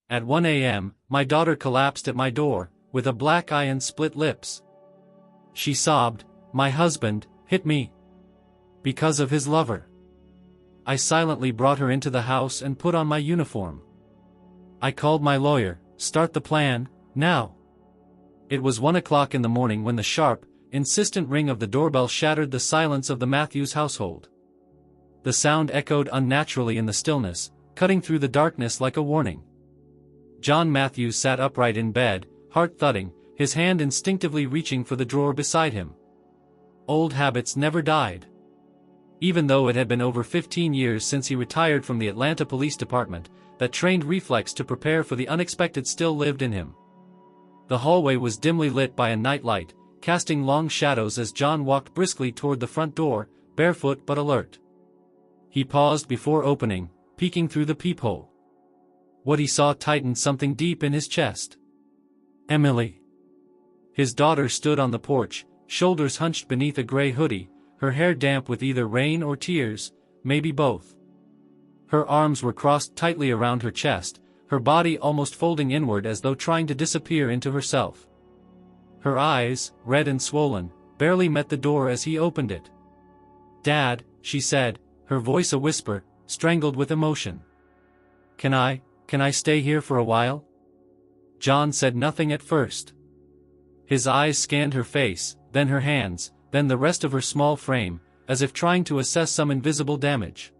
At 1 a.m., my daughter collapsed at my door, with a black eye and split lips. She sobbed, "My husband hit me because of his lover." I silently brought her into the house and put on my uniform. I called my lawyer. "Start the plan, now." It was 1 o'clock in the morning when the sharp, insistent ring of the doorbell shattered the silence of the Matthews household. The sound echoed unnaturally in the stillness, cutting through the darkness like a warning. John Matthews sat upright in bed, heart thudding, his hand instinctively reaching for the drawer beside him. Old habits never died. Even though it had been over 15 years since he retired from the Atlanta Police Department, that trained reflex to prepare for the unexpected still lived in him. The hallway was dimly lit by a night light, casting long shadows as John walked briskly toward the front door, barefoot but alert. He paused before opening, peeking through the peephole. What he saw tightened something deep in his chest. Emily. His daughter stood on the porch, shoulders hunched beneath a gray hoodie, her hair damp with either rain or tears, maybe both. Her arms were crossed tightly around her chest, her body almost folding inward as though trying to disappear into herself. Her eyes, red and swollen, barely met the door as he opened it. "Dad," she said, her voice a whisper, strangled with emotion. Can I stay here for a while?" John said nothing at first. His eyes scanned her face, then her hands, then the rest of her small frame, as if trying to assess some invisible damage.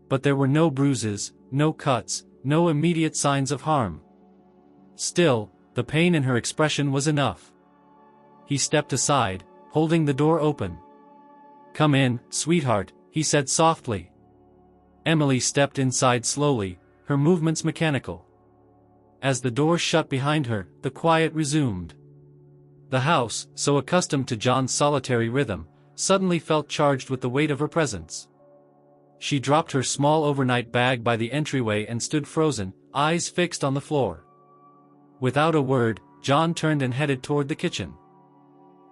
But there were no bruises, no cuts, no immediate signs of harm. Still, the pain in her expression was enough. He stepped aside, holding the door open. "Come in, sweetheart," he said softly. Emily stepped inside slowly, her movements mechanical. As the door shut behind her, the quiet resumed. The house, so accustomed to John's solitary rhythm, suddenly felt charged with the weight of her presence. She dropped her small overnight bag by the entryway and stood frozen, eyes fixed on the floor. Without a word, John turned and headed toward the kitchen.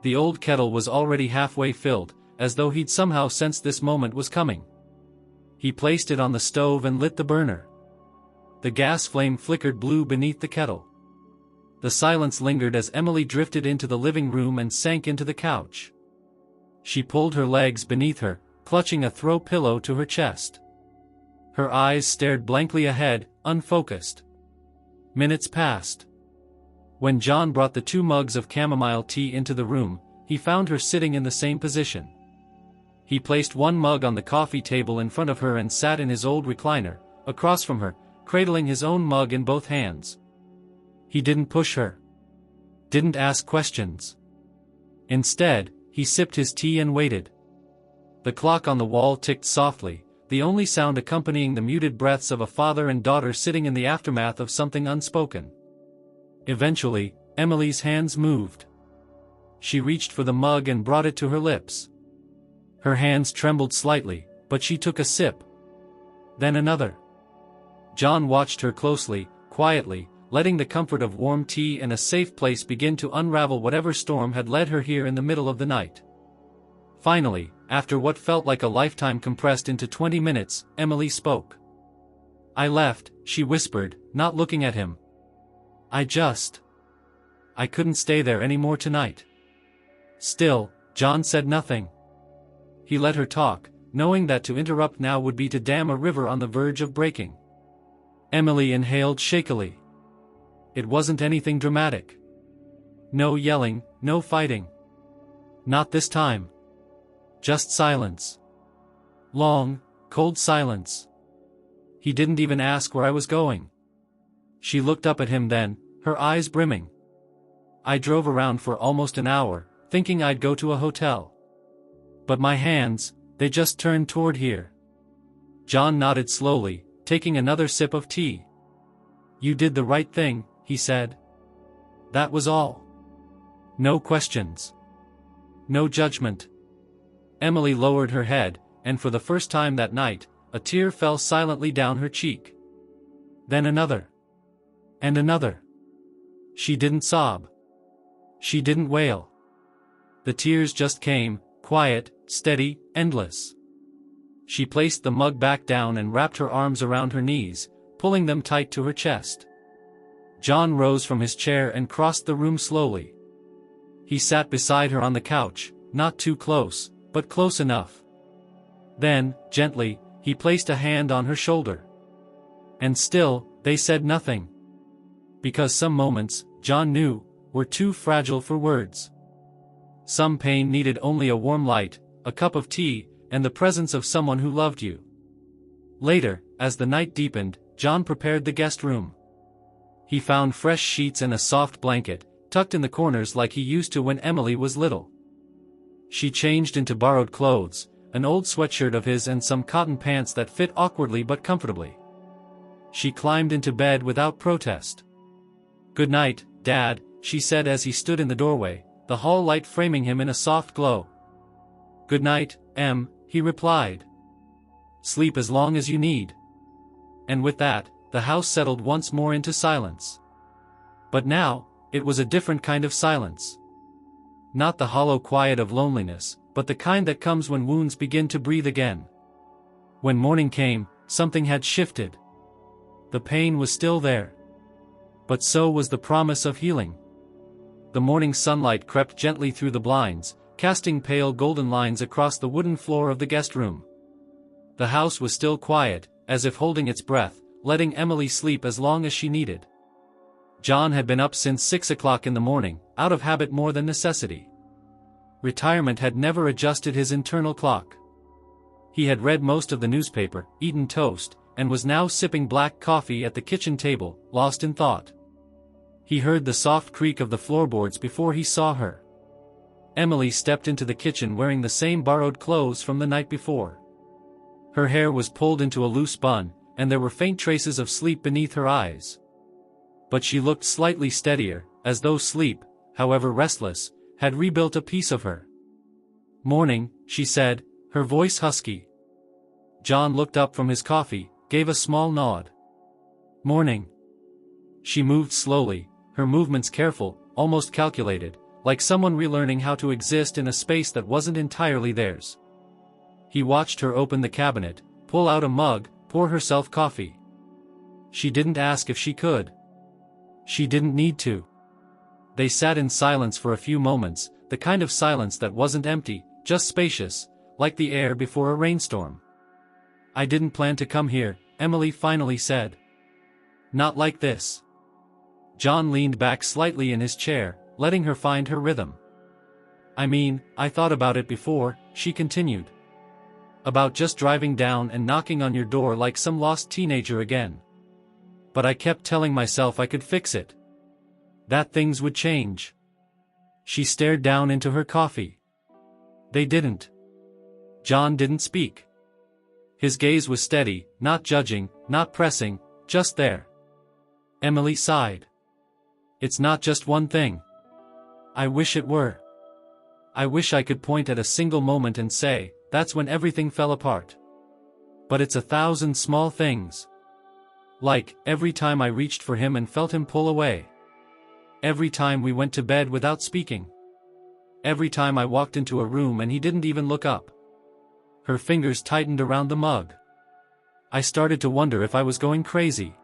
The old kettle was already halfway filled, as though he'd somehow sensed this moment was coming. He placed it on the stove and lit the burner. The gas flame flickered blue beneath the kettle. The silence lingered as Emily drifted into the living room and sank into the couch. She pulled her legs beneath her, clutching a throw pillow to her chest. Her eyes stared blankly ahead, unfocused. Minutes passed. When John brought the 2 mugs of chamomile tea into the room, he found her sitting in the same position. He placed one mug on the coffee table in front of her and sat in his old recliner, across from her, cradling his own mug in both hands. He didn't push her. Didn't ask questions. Instead, he sipped his tea and waited. The clock on the wall ticked softly, the only sound accompanying the muted breaths of a father and daughter sitting in the aftermath of something unspoken. Eventually, Emily's hands moved. She reached for the mug and brought it to her lips. Her hands trembled slightly, but she took a sip. Then another. John watched her closely, quietly, letting the comfort of warm tea and a safe place begin to unravel whatever storm had led her here in the middle of the night. Finally, after what felt like a lifetime compressed into 20 minutes, Emily spoke. "I left," she whispered, not looking at him. I couldn't stay there anymore tonight." Still, John said nothing. He let her talk, knowing that to interrupt now would be to dam a river on the verge of breaking. Emily inhaled shakily. It wasn't anything dramatic. No yelling, no fighting. Not this time. Just silence. Long, cold silence. He didn't even ask where I was going. She looked up at him then, her eyes brimming. "I drove around for almost an hour, thinking I'd go to a hotel. But my hands, they just turned toward here." John nodded slowly, taking another sip of tea. "You did the right thing," he said. "That was all. No questions. No judgment." Emily lowered her head, and for the first time that night, a tear fell silently down her cheek. Then another. And another. She didn't sob. She didn't wail. The tears just came, quiet, steady, endless. She placed the mug back down and wrapped her arms around her knees, pulling them tight to her chest. John rose from his chair and crossed the room slowly. He sat beside her on the couch, not too close, but close enough. Then, gently, he placed a hand on her shoulder. And still, they said nothing. Because some moments, John knew, were too fragile for words. Some pain needed only a warm light, a cup of tea, and the presence of someone who loved you. Later, as the night deepened, John prepared the guest room. He found fresh sheets and a soft blanket, tucked in the corners like he used to when Emily was little. She changed into borrowed clothes, an old sweatshirt of his and some cotton pants that fit awkwardly but comfortably. She climbed into bed without protest. "Good night, Dad," she said as he stood in the doorway, the hall light framing him in a soft glow. "Good night, Em," he replied. "Sleep as long as you need." And with that, the house settled once more into silence. But now, it was a different kind of silence. Not the hollow quiet of loneliness, but the kind that comes when wounds begin to breathe again. When morning came, something had shifted. The pain was still there. But so was the promise of healing. The morning sunlight crept gently through the blinds, casting pale golden lines across the wooden floor of the guest room. The house was still quiet, as if holding its breath, letting Emily sleep as long as she needed. John had been up since 6 o'clock in the morning, out of habit more than necessity. Retirement had never adjusted his internal clock. He had read most of the newspaper, eaten toast, and was now sipping black coffee at the kitchen table, lost in thought. He heard the soft creak of the floorboards before he saw her. Emily stepped into the kitchen wearing the same borrowed clothes from the night before. Her hair was pulled into a loose bun, and there were faint traces of sleep beneath her eyes. But she looked slightly steadier, as though sleep, however restless, had rebuilt a piece of her. "Morning," she said, her voice husky. John looked up from his coffee, gave a small nod. "Morning." She moved slowly, her movements careful, almost calculated, like someone relearning how to exist in a space that wasn't entirely theirs. He watched her open the cabinet, pull out a mug, pour herself coffee. She didn't ask if she could. She didn't need to. They sat in silence for a few moments, the kind of silence that wasn't empty, just spacious, like the air before a rainstorm. "I didn't plan to come here," Emily finally said. "Not like this." John leaned back slightly in his chair, letting her find her rhythm. "I mean, I thought about it before," she continued. "About just driving down and knocking on your door like some lost teenager again. But I kept telling myself I could fix it. That things would change." She stared down into her coffee. They didn't. John didn't speak. His gaze was steady, not judging, not pressing, just there. Emily sighed. "It's not just one thing. I wish it were. I wish I could point at a single moment and say, that's when everything fell apart. But it's 1,000 small things. Like, every time I reached for him and felt him pull away. Every time we went to bed without speaking. Every time I walked into a room and he didn't even look up." Her fingers tightened around the mug. "I started to wonder if I was going crazy.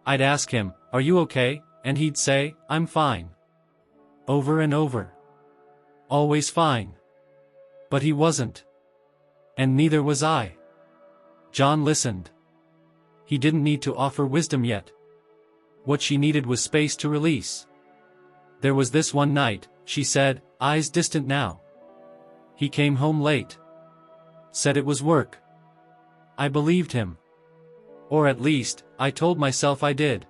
I'd ask him, 'Are you okay?' and he'd say, 'I'm fine.' Over and over. Always fine. But he wasn't. And neither was I." John listened. He didn't need to offer wisdom yet. What she needed was space to release. "There was this one night," she said, eyes distant now. "He came home late. Said it was work. I believed him. Or at least, I told myself I did.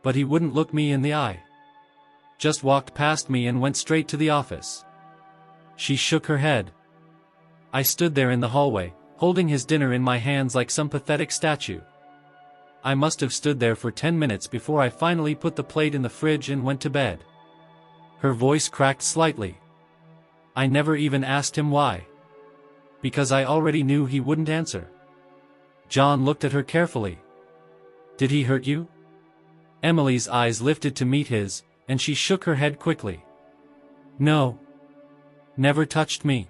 But he wouldn't look me in the eye. Just walked past me and went straight to the office." She shook her head. "I stood there in the hallway, holding his dinner in my hands like some pathetic statue. I must have stood there for 10 minutes before I finally put the plate in the fridge and went to bed." Her voice cracked slightly. "I never even asked him why. Because I already knew he wouldn't answer." John looked at her carefully. "Did he hurt you?" Emily's eyes lifted to meet his, and she shook her head quickly. "No. Never touched me.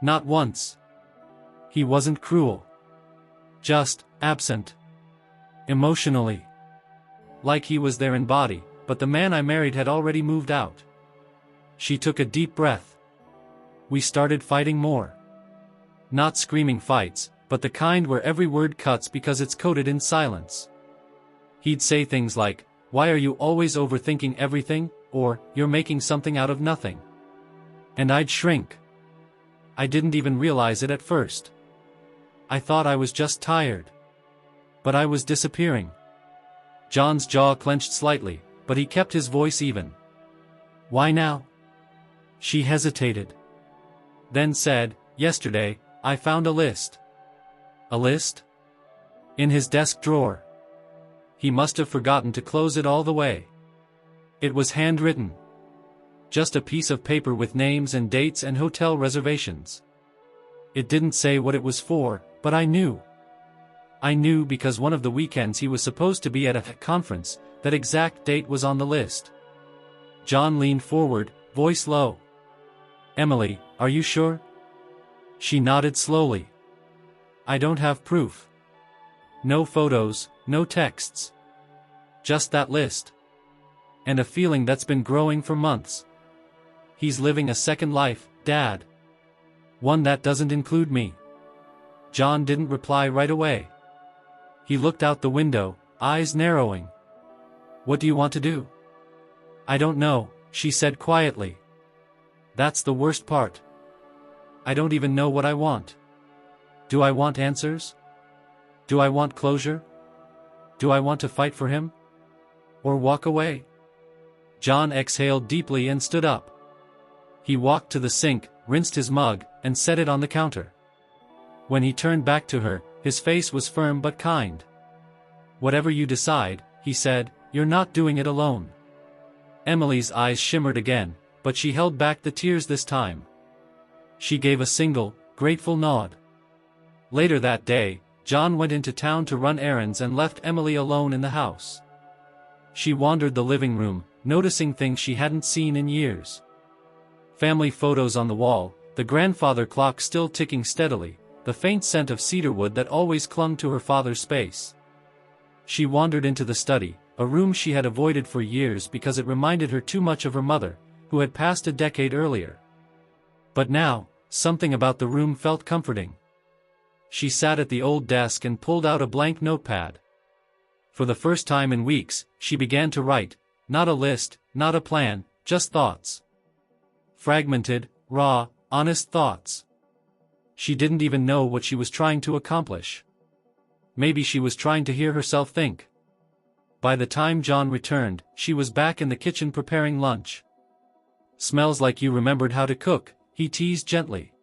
Not once. He wasn't cruel. Just absent. Emotionally. like he was there in body, but the man I married had already moved out. She took a deep breath. We started fighting more. Not screaming fights, but the kind where every word cuts because it's coated in silence. He'd say things like, "Why are you always overthinking everything?" or, "You're making something out of nothing." And I'd shrink. I didn't even realize it at first. I thought I was just tired. But I was disappearing. John's jaw clenched slightly, but he kept his voice even. "Why now?" She hesitated. Then said, "Yesterday, I found a list." A list? In his desk drawer. He must have forgotten to close it all the way. It was handwritten. Just a piece of paper with names and dates and hotel reservations. It didn't say what it was for, but I knew. I knew because one of the weekends he was supposed to be at a conference, that exact date was on the list. John leaned forward, voice low. "Emily, are you sure?" She nodded slowly. "I don't have proof. No photos, no texts. Just that list. And a feeling that's been growing for months. He's living a second life, Dad. One that doesn't include me." John didn't reply right away. He looked out the window, eyes narrowing. "What do you want to do?" "I don't know," she said quietly. "That's the worst part. I don't even know what I want. Do I want answers? Do I want closure? Do I want to fight for him? Or walk away?" John exhaled deeply and stood up. He walked to the sink, rinsed his mug, and set it on the counter. When he turned back to her, his face was firm but kind. "Whatever you decide," he said, "you're not doing it alone." Emily's eyes shimmered again, but she held back the tears this time. She gave a single, grateful nod. Later that day, John went into town to run errands and left Emily alone in the house. She wandered the living room, noticing things she hadn't seen in years. Family photos on the wall, the grandfather clock still ticking steadily, the faint scent of cedarwood that always clung to her father's space. She wandered into the study, a room she had avoided for years because it reminded her too much of her mother, who had passed a decade earlier. But now, something about the room felt comforting. She sat at the old desk and pulled out a blank notepad. For the first time in weeks, she began to write, not a list, not a plan, just thoughts. Fragmented, raw, honest thoughts. She didn't even know what she was trying to accomplish. Maybe she was trying to hear herself think. By the time John returned, she was back in the kitchen preparing lunch. "Smells like you remembered how to cook," he teased gently.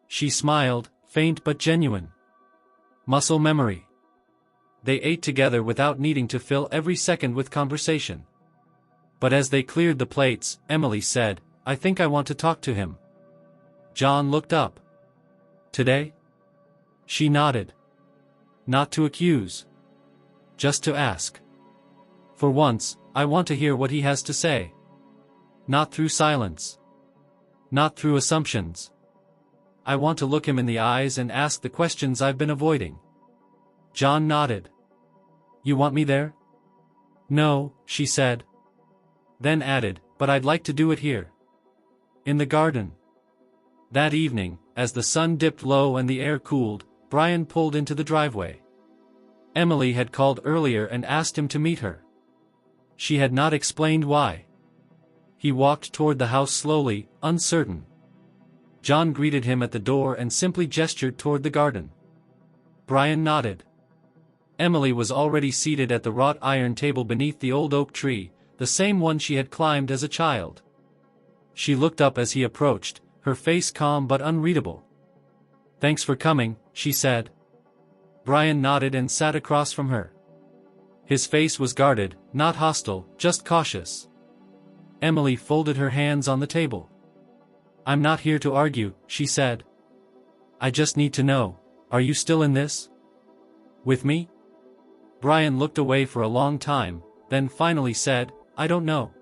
She smiled, faint but genuine. Muscle memory. They ate together without needing to fill every second with conversation. But as they cleared the plates, Emily said, "I think I want to talk to him." John looked up. "Today?" She nodded. "Not to accuse. Just to ask. For once, I want to hear what he has to say. Not through silence. Not through assumptions. I want to look him in the eyes and ask the questions I've been avoiding." John nodded. "You want me there?" "No," she said. Then added, "But I'd like to do it here. In the garden." That evening, as the sun dipped low and the air cooled, Brian pulled into the driveway. Emily had called earlier and asked him to meet her. She had not explained why. He walked toward the house slowly, uncertain. John greeted him at the door and simply gestured toward the garden. Brian nodded. Emily was already seated at the wrought iron table beneath the old oak tree, the same one she had climbed as a child. She looked up as he approached, her face calm but unreadable. "Thanks for coming," she said. Brian nodded and sat across from her. His face was guarded, not hostile, just cautious. Emily folded her hands on the table. "I'm not here to argue," she said. "I just need to know, are you still in this? With me?" Brian looked away for a long time, then finally said, "I don't know."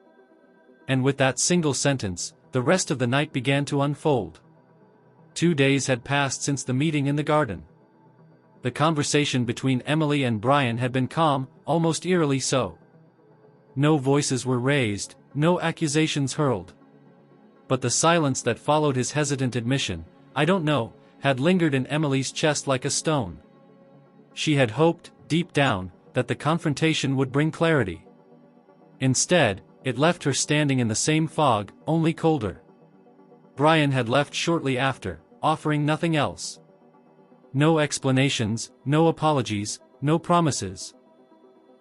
And with that single sentence, the rest of the night began to unfold. 2 days had passed since the meeting in the garden. The conversation between Emily and Brian had been calm, almost eerily so. No voices were raised, no accusations hurled. But the silence that followed his hesitant admission, "I don't know," had lingered in Emily's chest like a stone. She had hoped, deep down, that the confrontation would bring clarity. Instead, it left her standing in the same fog, only colder. Brian had left shortly after, offering nothing else. No explanations, no apologies, no promises.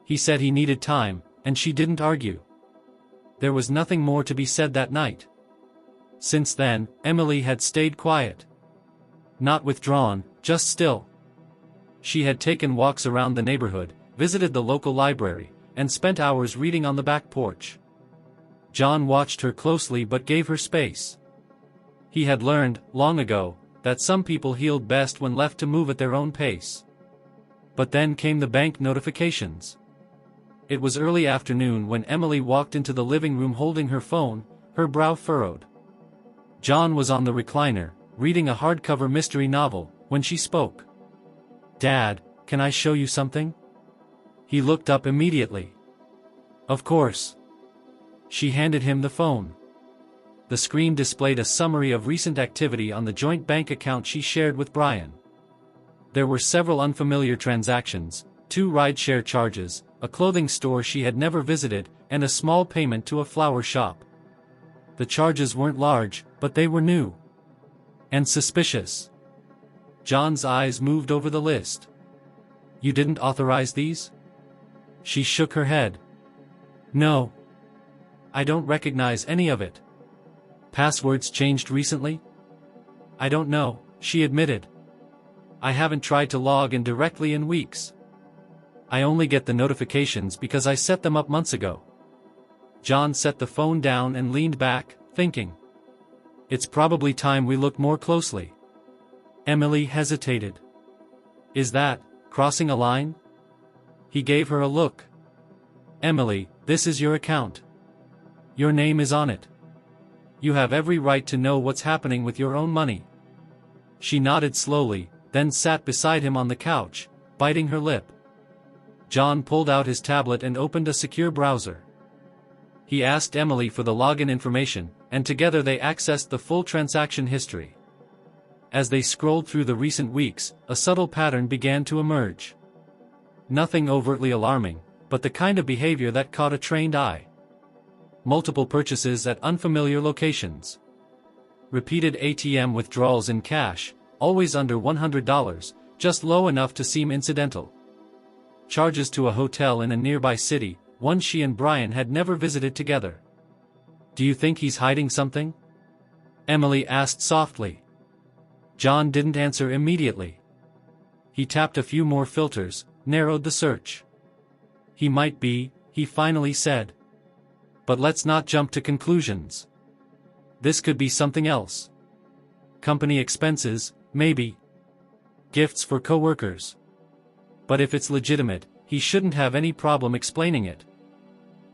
He said he needed time, and she didn't argue. There was nothing more to be said that night. Since then, Emily had stayed quiet. Not withdrawn, just still. She had taken walks around the neighborhood, visited the local library, and spent hours reading on the back porch. John watched her closely but gave her space. He had learned, long ago, that some people healed best when left to move at their own pace. But then came the bank notifications. It was early afternoon when Emily walked into the living room holding her phone, her brow furrowed. John was on the recliner, reading a hardcover mystery novel, when she spoke. "Dad, can I show you something?" He looked up immediately. "Of course." She handed him the phone. The screen displayed a summary of recent activity on the joint bank account she shared with Brian. There were several unfamiliar transactions, 2 rideshare charges, a clothing store she had never visited, and a small payment to a flower shop. The charges weren't large, but they were new. And suspicious. John's eyes moved over the list. "You didn't authorize these?" She shook her head. "No. I don't recognize any of it." "Passwords changed recently?" "I don't know," she admitted. "I haven't tried to log in directly in weeks. I only get the notifications because I set them up months ago." John set the phone down and leaned back, thinking. "It's probably time we look more closely." Emily hesitated. "Is that crossing a line?" He gave her a look. "Emily, this is your account. Your name is on it. You have every right to know what's happening with your own money." She nodded slowly, then sat beside him on the couch, biting her lip. John pulled out his tablet and opened a secure browser. He asked Emily for the login information, and together they accessed the full transaction history. As they scrolled through the recent weeks, a subtle pattern began to emerge. Nothing overtly alarming, but the kind of behavior that caught a trained eye. Multiple purchases at unfamiliar locations. Repeated ATM withdrawals in cash, always under $100, just low enough to seem incidental. Charges to a hotel in a nearby city, one she and Brian had never visited together. "Do you think he's hiding something?" Emily asked softly. John didn't answer immediately. He tapped a few more filters, narrowed the search. "He might be," he finally said. "But let's not jump to conclusions. This could be something else. Company expenses, maybe. Gifts for coworkers. But if it's legitimate, he shouldn't have any problem explaining it."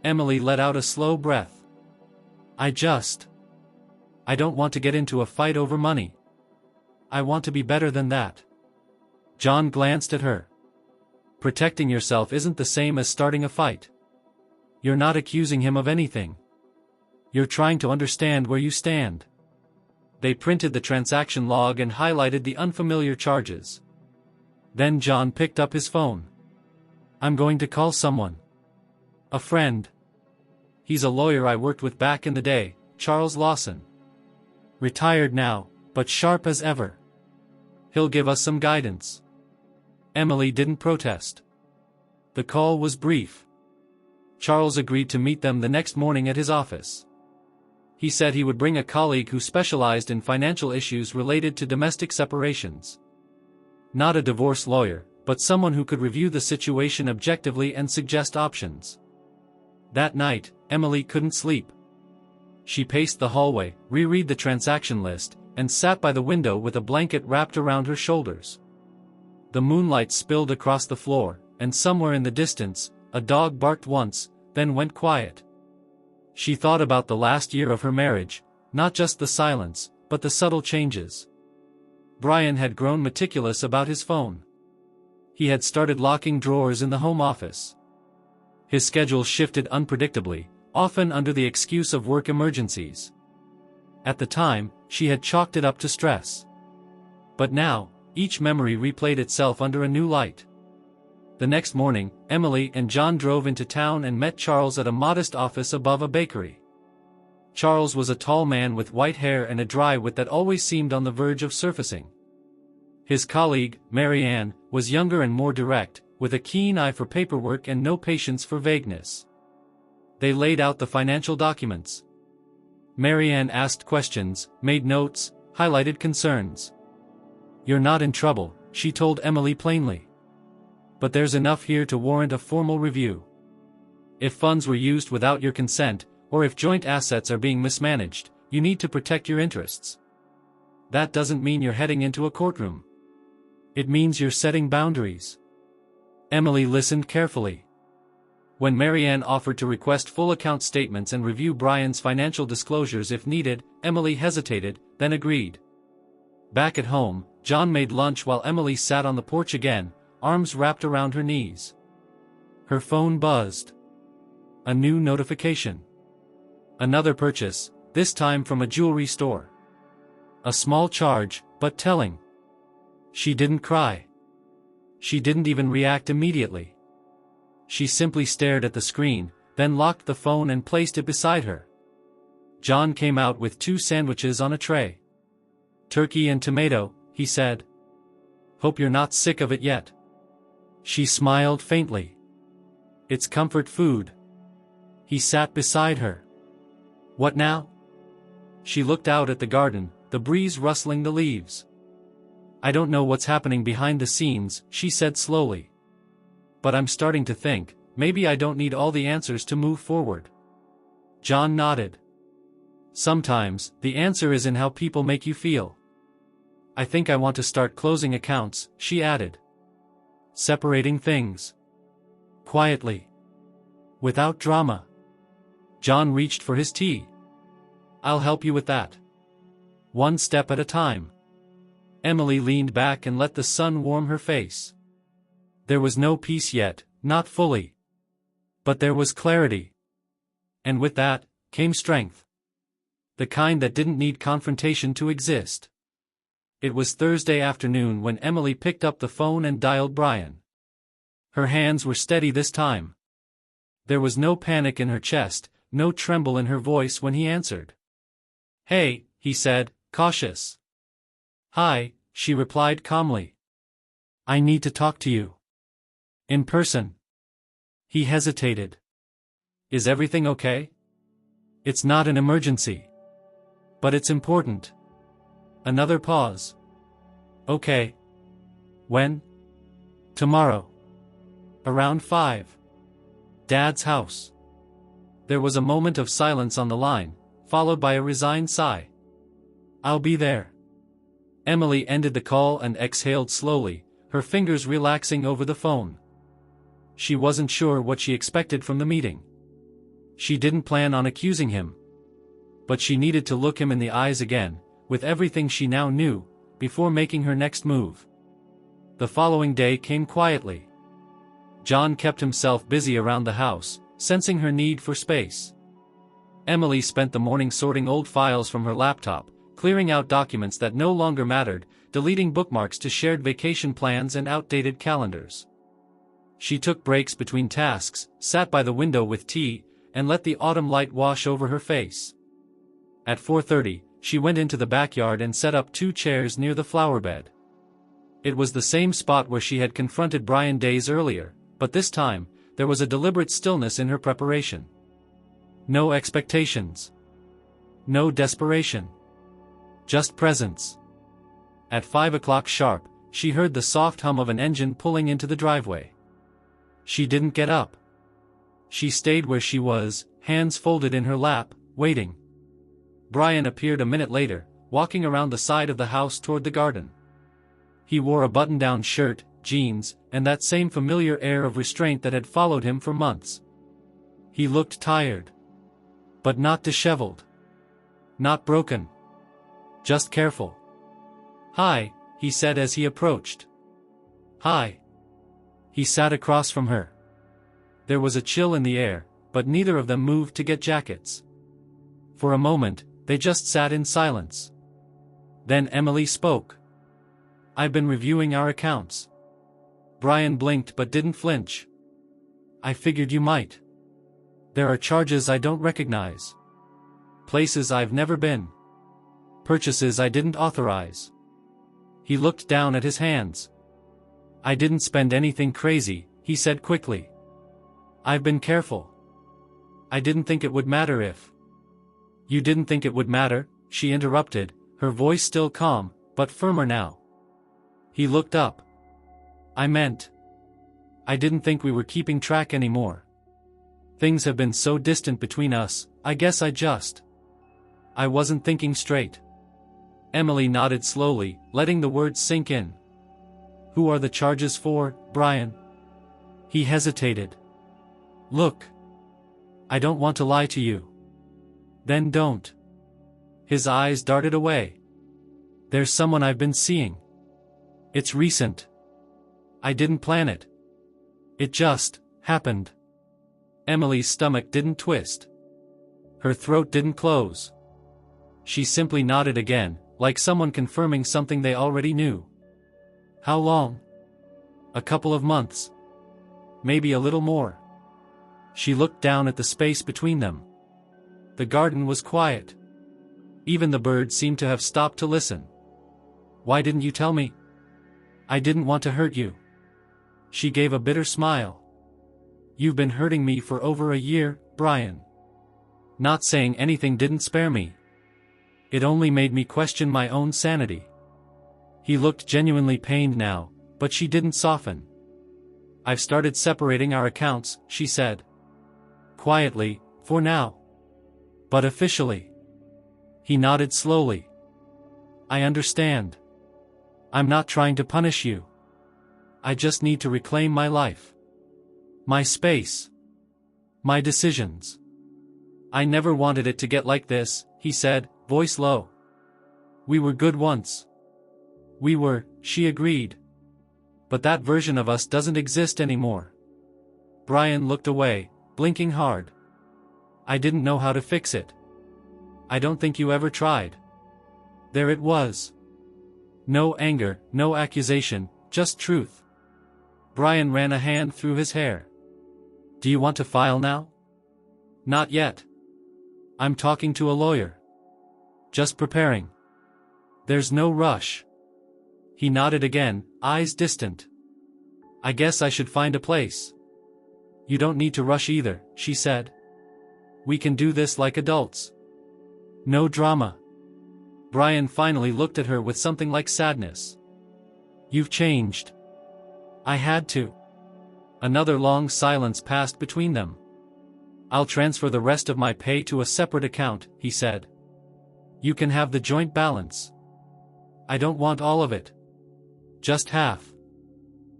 Emily let out a slow breath. I don't want to get into a fight over money. I want to be better than that." John glanced at her. "Protecting yourself isn't the same as starting a fight. You're not accusing him of anything. You're trying to understand where you stand." They printed the transaction log and highlighted the unfamiliar charges. Then John picked up his phone. "I'm going to call someone. A friend. He's a lawyer I worked with back in the day, Charles Lawson. Retired now, but sharp as ever. He'll give us some guidance." Emily didn't protest. The call was brief. Charles agreed to meet them the next morning at his office. He said he would bring a colleague who specialized in financial issues related to domestic separations. Not a divorce lawyer, but someone who could review the situation objectively and suggest options. That night, Emily couldn't sleep. She paced the hallway, reread the transaction list, and sat by the window with a blanket wrapped around her shoulders. The moonlight spilled across the floor, and somewhere in the distance, a dog barked once, then went quiet. She thought about the last year of her marriage, not just the silence, but the subtle changes. Brian had grown meticulous about his phone. He had started locking drawers in the home office. His schedule shifted unpredictably, often under the excuse of work emergencies. At the time, she had chalked it up to stress. But now, each memory replayed itself under a new light. The next morning, Emily and John drove into town and met Charles at a modest office above a bakery. Charles was a tall man with white hair and a dry wit that always seemed on the verge of surfacing. His colleague, Mary Ann, was younger and more direct, with a keen eye for paperwork and no patience for vagueness. They laid out the financial documents. Mary Ann asked questions, made notes, highlighted concerns. "You're not in trouble," she told Emily plainly. "But there's enough here to warrant a formal review. If funds were used without your consent, or if joint assets are being mismanaged, you need to protect your interests. That doesn't mean you're heading into a courtroom. It means you're setting boundaries." Emily listened carefully. When Mary Ann offered to request full account statements and review Brian's financial disclosures if needed, Emily hesitated, then agreed. Back at home, John made lunch while Emily sat on the porch again, arms wrapped around her knees. Her phone buzzed. A new notification. Another purchase, this time from a jewelry store. A small charge, but telling. She didn't cry. She didn't even react immediately. She simply stared at the screen, then locked the phone and placed it beside her. John came out with 2 sandwiches on a tray. "Turkey and tomato," he said. "Hope you're not sick of it yet." She smiled faintly. "It's comfort food." He sat beside her. "What now?" She looked out at the garden, the breeze rustling the leaves. "I don't know what's happening behind the scenes," she said slowly. "But I'm starting to think, maybe I don't need all the answers to move forward." John nodded. "Sometimes, the answer is in how people make you feel." "I think I want to start closing accounts," she added. "Separating things. Quietly. Without drama." John reached for his tea. "I'll help you with that. One step at a time." Emily leaned back and let the sun warm her face. There was no peace yet, not fully. But there was clarity. And with that, came strength. The kind that didn't need confrontation to exist. It was Thursday afternoon when Emily picked up the phone and dialed Brian. Her hands were steady this time. There was no panic in her chest, no tremble in her voice when he answered. "Hey," he said, cautious. "Hi," she replied calmly. "I need to talk to you. In person." He hesitated. "Is everything okay?" "It's not an emergency. But it's important." Another pause. "Okay. When?" "Tomorrow. Around 5. Dad's house." There was a moment of silence on the line, followed by a resigned sigh. "I'll be there." Emily ended the call and exhaled slowly, her fingers relaxing over the phone. She wasn't sure what she expected from the meeting. She didn't plan on accusing him. But she needed to look him in the eyes again, with everything she now knew, before making her next move. The following day came quietly. John kept himself busy around the house, sensing her need for space. Emily spent the morning sorting old files from her laptop, clearing out documents that no longer mattered, deleting bookmarks to shared vacation plans and outdated calendars. She took breaks between tasks, sat by the window with tea, and let the autumn light wash over her face. At 4:30, she went into the backyard and set up 2 chairs near the flower bed. It was the same spot where she had confronted Brian days earlier, but this time, there was a deliberate stillness in her preparation. No expectations. No desperation. Just presence. At 5 o'clock sharp, she heard the soft hum of an engine pulling into the driveway. She didn't get up. She stayed where she was, hands folded in her lap, waiting. Brian appeared a minute later, walking around the side of the house toward the garden. He wore a button-down shirt, jeans, and that same familiar air of restraint that had followed him for months. He looked tired. But not disheveled. Not broken. Just careful. "Hi," he said as he approached. "Hi." He sat across from her. There was a chill in the air, but neither of them moved to get jackets. For a moment, they just sat in silence. Then Emily spoke. "I've been reviewing our accounts." Brian blinked but didn't flinch. "I figured you might. There are charges I don't recognize. Places I've never been. Purchases I didn't authorize." He looked down at his hands. "I didn't spend anything crazy," he said quickly. "I've been careful. I didn't think it would matter if—" "You didn't think it would matter?" she interrupted, her voice still calm, but firmer now. He looked up. "I meant, I didn't think we were keeping track anymore. Things have been so distant between us, I guess I wasn't thinking straight." Emily nodded slowly, letting the words sink in. "Who are the charges for, Brian?" He hesitated. "Look. I don't want to lie to you." "Then don't." His eyes darted away. "There's someone I've been seeing. It's recent. I didn't plan it. It just happened." Emily's stomach didn't twist. Her throat didn't close. She simply nodded again, like someone confirming something they already knew. "How long?" "A couple of months. Maybe a little more." She looked down at the space between them. The garden was quiet. Even the birds seemed to have stopped to listen. "Why didn't you tell me?" "I didn't want to hurt you." She gave a bitter smile. "You've been hurting me for over a year, Brian. Not saying anything didn't spare me. It only made me question my own sanity." He looked genuinely pained now, but she didn't soften. "I've started separating our accounts," she said. "Quietly, for now. But officially." He nodded slowly. "I understand. I'm not trying to punish you. I just need to reclaim my life. My space. My decisions. I never wanted it to get like this," he said, voice low. "We were good once." "We were," she agreed. "But that version of us doesn't exist anymore." Brian looked away, blinking hard. "I didn't know how to fix it." "I don't think you ever tried." There it was. No anger, no accusation, just truth. Brian ran a hand through his hair. "Do you want to file now?" "Not yet. I'm talking to a lawyer. Just preparing. There's no rush." He nodded again, eyes distant. "I guess I should find a place." "You don't need to rush either," she said. "We can do this like adults. No drama." Brian finally looked at her with something like sadness. "You've changed." "I had to." Another long silence passed between them. "I'll transfer the rest of my pay to a separate account," he said. "You can have the joint balance." "I don't want all of it. Just half.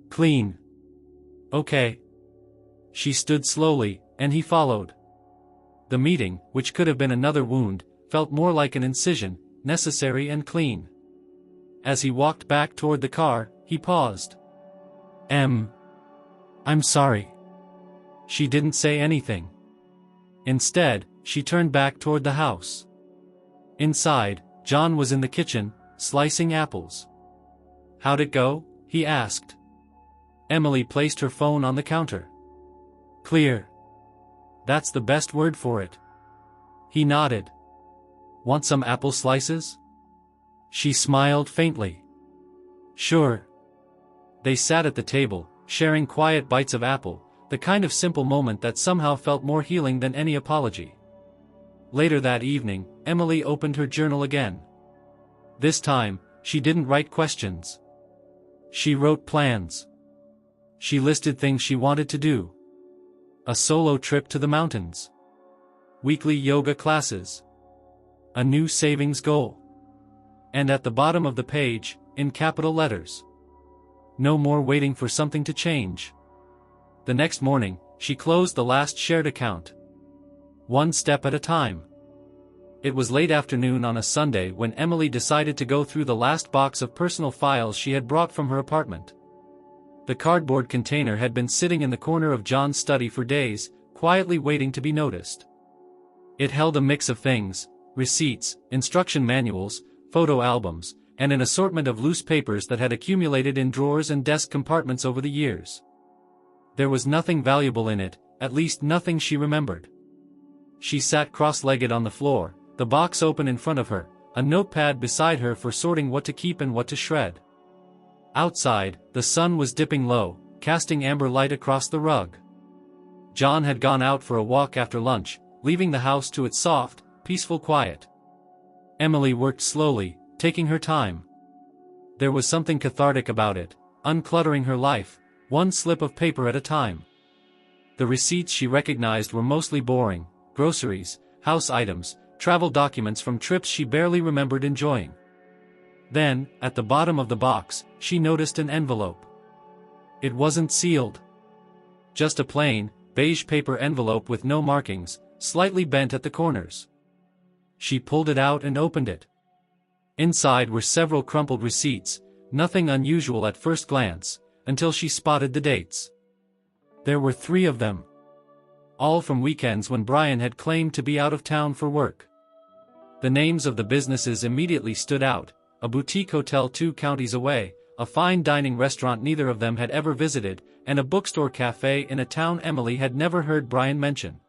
Clean." "Okay." She stood slowly, and he followed. The meeting, which could have been another wound, felt more like an incision, necessary and clean. As he walked back toward the car, he paused. I'm sorry." She didn't say anything. Instead, she turned back toward the house. Inside, John was in the kitchen, slicing apples. "How'd it go?" he asked. Emily placed her phone on the counter. "Clear. That's the best word for it." He nodded. "Want some apple slices?" She smiled faintly. "Sure." They sat at the table, sharing quiet bites of apple, the kind of simple moment that somehow felt more healing than any apology. Later that evening, Emily opened her journal again. This time, she didn't write questions. She wrote plans. She listed things she wanted to do. A solo trip to the mountains. Weekly yoga classes. A new savings goal. And at the bottom of the page, in capital letters, "No more waiting for something to change." The next morning, she closed the last shared account. One step at a time. It was late afternoon on a Sunday when Emily decided to go through the last box of personal files she had brought from her apartment. The cardboard container had been sitting in the corner of John's study for days, quietly waiting to be noticed. It held a mix of things: receipts, instruction manuals, photo albums, and an assortment of loose papers that had accumulated in drawers and desk compartments over the years. There was nothing valuable in it, at least nothing she remembered. She sat cross-legged on the floor, the box open in front of her, a notepad beside her for sorting what to keep and what to shred. Outside, the sun was dipping low, casting amber light across the rug. John had gone out for a walk after lunch, leaving the house to its soft, peaceful quiet. Emily worked slowly, taking her time. There was something cathartic about it, uncluttering her life, one slip of paper at a time. The receipts she recognized were mostly boring: groceries, house items, travel documents from trips she barely remembered enjoying. Then, at the bottom of the box, she noticed an envelope. It wasn't sealed. Just a plain, beige paper envelope with no markings, slightly bent at the corners. She pulled it out and opened it. Inside were several crumpled receipts, nothing unusual at first glance, until she spotted the dates. There were 3 of them. All from weekends when Brian had claimed to be out of town for work. The names of the businesses immediately stood out: a boutique hotel 2 counties away, a fine dining restaurant neither of them had ever visited, and a bookstore cafe in a town Emily had never heard Brian mention.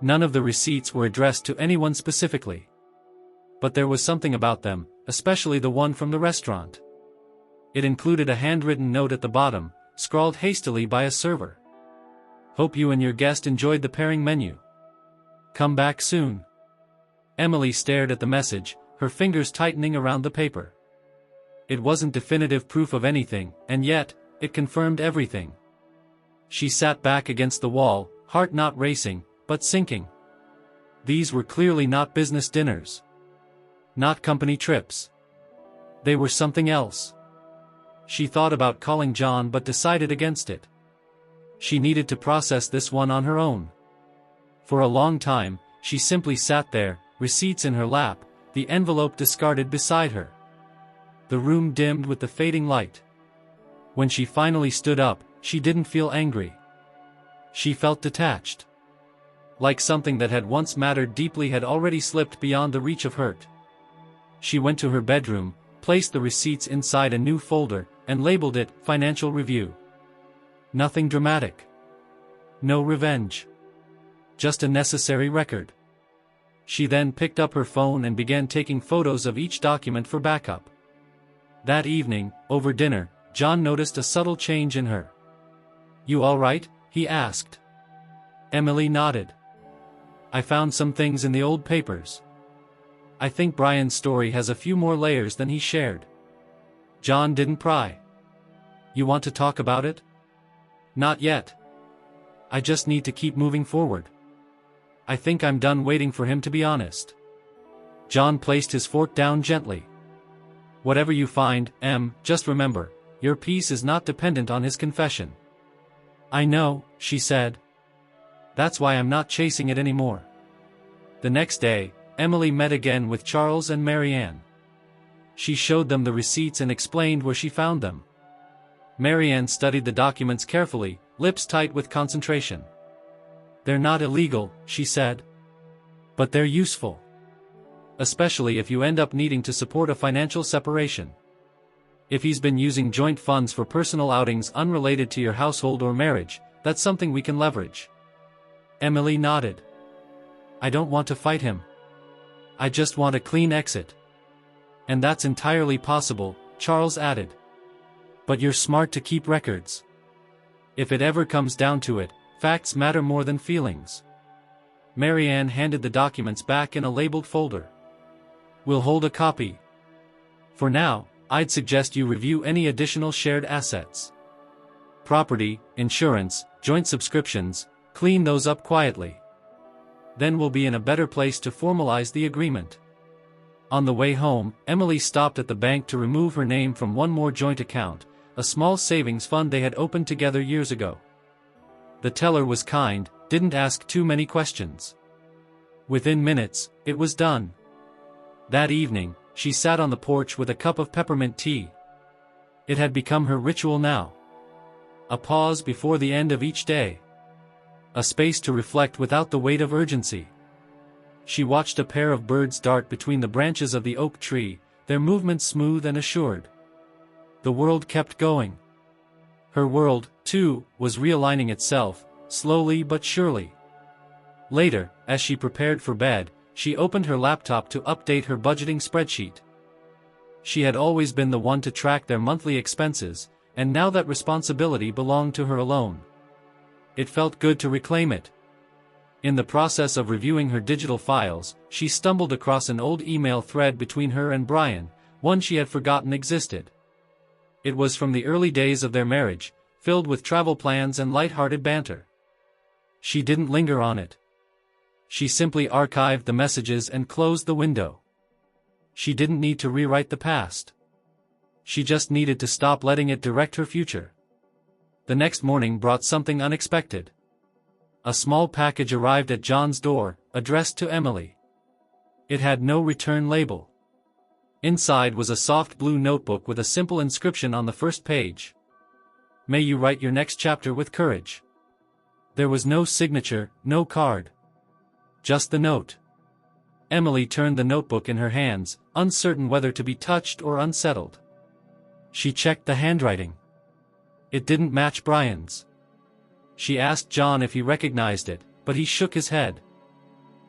None of the receipts were addressed to anyone specifically. But there was something about them, especially the one from the restaurant. It included a handwritten note at the bottom, scrawled hastily by a server. "Hope you and your guest enjoyed the pairing menu. Come back soon." Emily stared at the message, her fingers tightening around the paper. It wasn't definitive proof of anything, and yet, it confirmed everything. She sat back against the wall, heart not racing, but sinking. These were clearly not business dinners. Not company trips. They were something else. She thought about calling John but decided against it. She needed to process this one on her own. For a long time, she simply sat there, receipts in her lap, the envelope discarded beside her. The room dimmed with the fading light. When she finally stood up, she didn't feel angry. She felt detached. Like something that had once mattered deeply had already slipped beyond the reach of hurt. She went to her bedroom, placed the receipts inside a new folder, and labeled it "Financial Review." Nothing dramatic. No revenge. Just a necessary record. She then picked up her phone and began taking photos of each document for backup. That evening, over dinner, John noticed a subtle change in her. "You all right?" he asked. Emily nodded. "I found some things in the old papers. I think Brian's story has a few more layers than he shared." John didn't pry. "You want to talk about it?" "Not yet. I just need to keep moving forward. I think I'm done waiting for him to be honest." John placed his fork down gently. "Whatever you find, Em, just remember, your peace is not dependent on his confession." "I know," she said. "That's why I'm not chasing it anymore." The next day, Emily met again with Charles and Marianne. She showed them the receipts and explained where she found them. Marianne studied the documents carefully, lips tight with concentration. "They're not illegal," she said. "But they're useful. Especially if you end up needing to support a financial separation. If he's been using joint funds for personal outings unrelated to your household or marriage, that's something we can leverage." Emily nodded. "I don't want to fight him. I just want a clean exit." "And that's entirely possible," Charles added. "But you're smart to keep records. If it ever comes down to it, facts matter more than feelings." Marianne handed the documents back in a labeled folder. "We'll hold a copy. For now, I'd suggest you review any additional shared assets. Property, insurance, joint subscriptions, clean those up quietly. Then we'll be in a better place to formalize the agreement." On the way home, Emily stopped at the bank to remove her name from one more joint account, a small savings fund they had opened together years ago. The teller was kind, didn't ask too many questions. Within minutes, it was done. That evening, she sat on the porch with a cup of peppermint tea. It had become her ritual now. A pause before the end of each day. A space to reflect without the weight of urgency. She watched a pair of birds dart between the branches of the oak tree, their movements smooth and assured. The world kept going. Her world, too, was realigning itself, slowly but surely. Later, as she prepared for bed, she opened her laptop to update her budgeting spreadsheet. She had always been the one to track their monthly expenses, and now that responsibility belonged to her alone. It felt good to reclaim it. In the process of reviewing her digital files, she stumbled across an old email thread between her and Brian, one she had forgotten existed. It was from the early days of their marriage, filled with travel plans and light-hearted banter. She didn't linger on it. She simply archived the messages and closed the window. She didn't need to rewrite the past. She just needed to stop letting it direct her future. The next morning brought something unexpected. A small package arrived at John's door, addressed to Emily. It had no return label. Inside was a soft blue notebook with a simple inscription on the first page. "May you write your next chapter with courage." There was no signature, no card. Just the note. Emily turned the notebook in her hands, uncertain whether to be touched or unsettled. She checked the handwriting. It didn't match Brian's. She asked John if he recognized it, but he shook his head.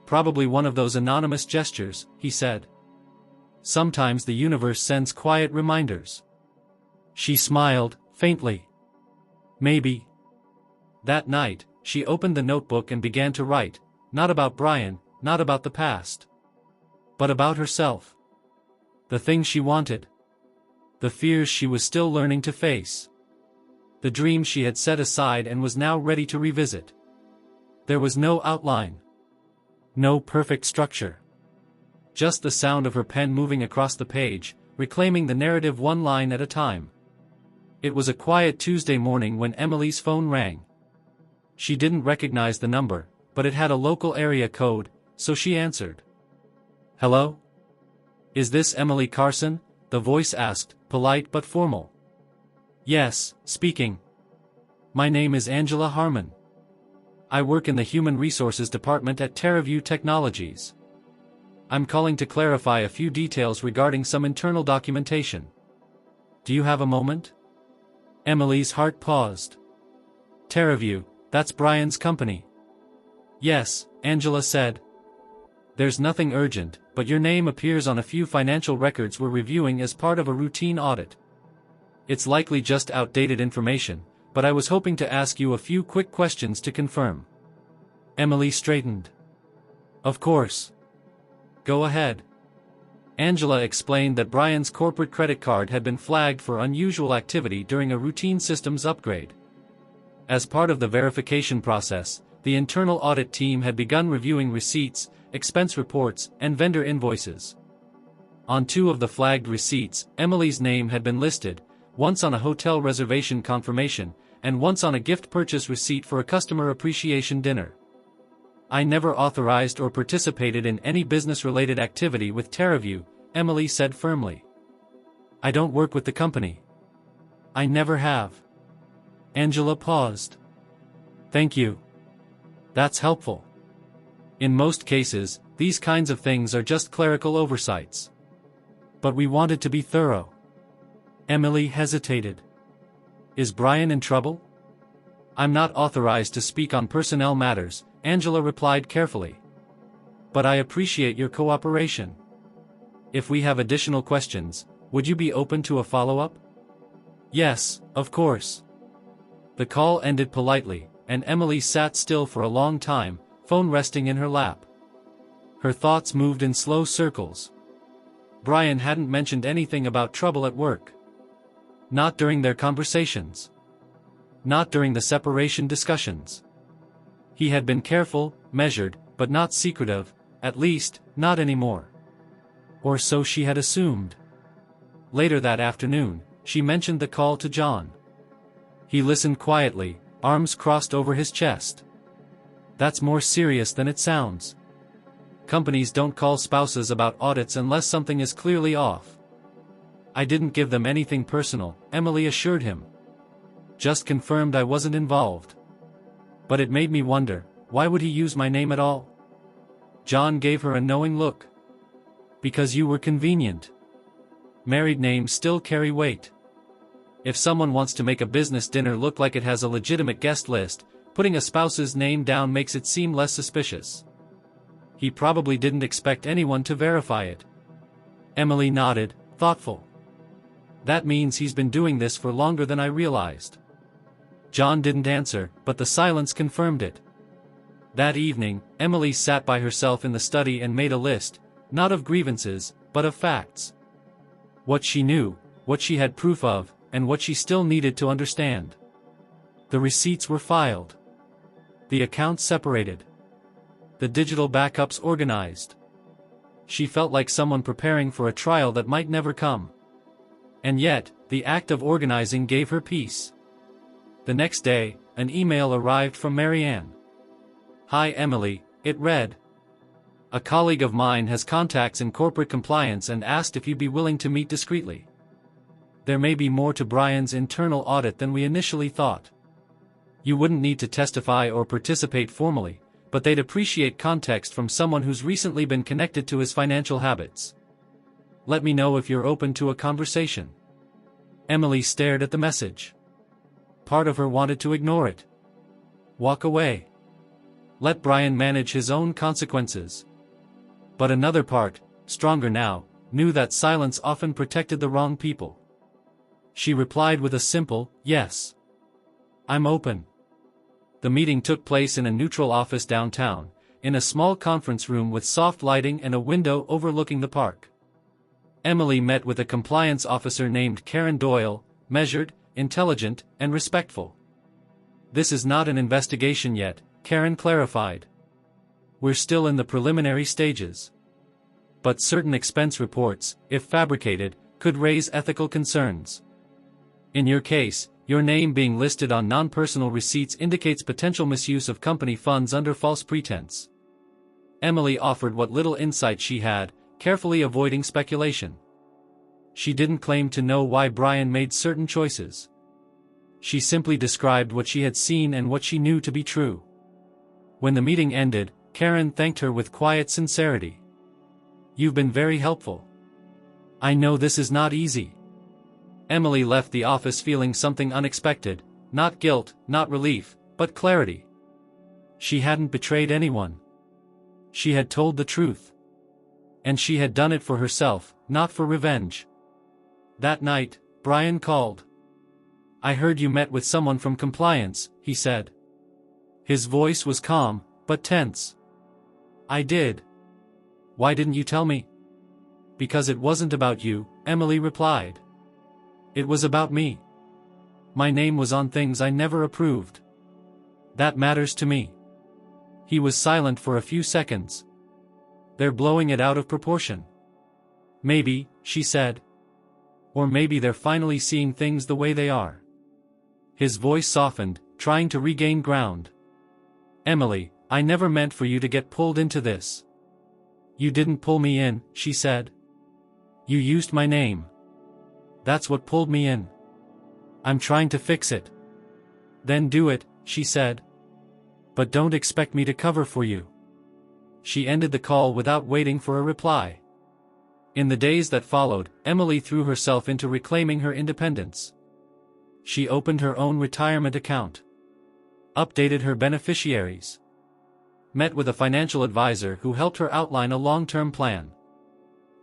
"Probably one of those anonymous gestures," he said. "Sometimes the universe sends quiet reminders." She smiled, faintly. Maybe. That night, she opened the notebook and began to write, not about Brian, not about the past. But about herself. The things she wanted. The fears she was still learning to face. The dreams she had set aside and was now ready to revisit. There was no outline. No perfect structure. Just the sound of her pen moving across the page, reclaiming the narrative one line at a time. It was a quiet Tuesday morning when Emily's phone rang. She didn't recognize the number, but it had a local area code, so she answered. "Hello? Is this Emily Carson?" the voice asked, polite but formal. "Yes, speaking. My name is Angela Harmon. I work in the Human Resources Department at TerraView Technologies. I'm calling to clarify a few details regarding some internal documentation. Do you have a moment?" Emily's heart paused. "TerraView, that's Brian's company." "Yes," Angela said. "There's nothing urgent, but your name appears on a few financial records we're reviewing as part of a routine audit. It's likely just outdated information, but I was hoping to ask you a few quick questions to confirm." Emily straightened. "Of course. Go ahead." Angela explained that Brian's corporate credit card had been flagged for unusual activity during a routine systems upgrade. As part of the verification process, the internal audit team had begun reviewing receipts, expense reports, and vendor invoices. On 2 of the flagged receipts, Emily's name had been listed, once on a hotel reservation confirmation, and once on a gift purchase receipt for a customer appreciation dinner. "I never authorized or participated in any business-related activity with TerraView," Emily said firmly. "I don't work with the company. I never have." Angela paused. "Thank you. That's helpful. In most cases, these kinds of things are just clerical oversights. But we wanted to be thorough." Emily hesitated. "Is Brian in trouble?" "I'm not authorized to speak on personnel matters," Angela replied carefully. "But I appreciate your cooperation. If we have additional questions, would you be open to a follow-up?" "Yes, of course." The call ended politely, and Emily sat still for a long time, phone resting in her lap. Her thoughts moved in slow circles. Brian hadn't mentioned anything about trouble at work. Not during their conversations. Not during the separation discussions. He had been careful, measured, but not secretive, at least, not anymore. Or so she had assumed. Later that afternoon, she mentioned the call to John. He listened quietly, arms crossed over his chest. "That's more serious than it sounds. Companies don't call spouses about audits unless something is clearly off." "I didn't give them anything personal," Emily assured him. just confirmed I wasn't involved. But it made me wonder, why would he use my name at all? John gave her a knowing look. Because you were convenient. Married names still carry weight. If someone wants to make a business dinner look like it has a legitimate guest list, putting a spouse's name down makes it seem less suspicious. He probably didn't expect anyone to verify it. Emily nodded, thoughtful. That means he's been doing this for longer than I realized. John didn't answer, but the silence confirmed it. That evening, Emily sat by herself in the study and made a list, not of grievances, but of facts. What she knew, what she had proof of, and what she still needed to understand. The receipts were filed. The accounts separated. The digital backups organized. She felt like someone preparing for a trial that might never come. And yet, the act of organizing gave her peace. The next day, an email arrived from Marianne. "Hi Emily," it read. "A colleague of mine has contacts in corporate compliance and asked if you'd be willing to meet discreetly. There may be more to Brian's internal audit than we initially thought. You wouldn't need to testify or participate formally, but they'd appreciate context from someone who's recently been connected to his financial habits. Let me know if you're open to a conversation." Emily stared at the message. Part of her wanted to ignore it. Walk away. Let Brian manage his own consequences. But another part, stronger now, knew that silence often protected the wrong people. She replied with a simple, "Yes. I'm open." The meeting took place in a neutral office downtown, in a small conference room with soft lighting and a window overlooking the park. Emily met with a compliance officer named Karen Doyle, measured, intelligent, and respectful. "This is not an investigation yet," Karen clarified. "We're still in the preliminary stages. But certain expense reports, if fabricated, could raise ethical concerns. In your case, your name being listed on non-personal receipts indicates potential misuse of company funds under false pretense." Emily offered what little insight she had, carefully avoiding speculation. She didn't claim to know why Brian made certain choices. She simply described what she had seen and what she knew to be true. When the meeting ended, Karen thanked her with quiet sincerity. "You've been very helpful. I know this is not easy." Emily left the office feeling something unexpected, not guilt, not relief, but clarity. She hadn't betrayed anyone. She had told the truth. And she had done it for herself, not for revenge. That night, Brian called. "I heard you met with someone from compliance," he said. His voice was calm, but tense. "I did. Why didn't you tell me?" "Because it wasn't about you," Emily replied. "It was about me. My name was on things I never approved. That matters to me." He was silent for a few seconds. "They're blowing it out of proportion." "Maybe," she said. "Or maybe they're finally seeing things the way they are." His voice softened, trying to regain ground. "Emily, I never meant for you to get pulled into this." "You didn't pull me in," she said. "You used my name. That's what pulled me in. I'm trying to fix it." "Then do it," she said. "But don't expect me to cover for you." She ended the call without waiting for a reply. In the days that followed, Emily threw herself into reclaiming her independence. She opened her own retirement account. Updated her beneficiaries. Met with a financial advisor who helped her outline a long-term plan.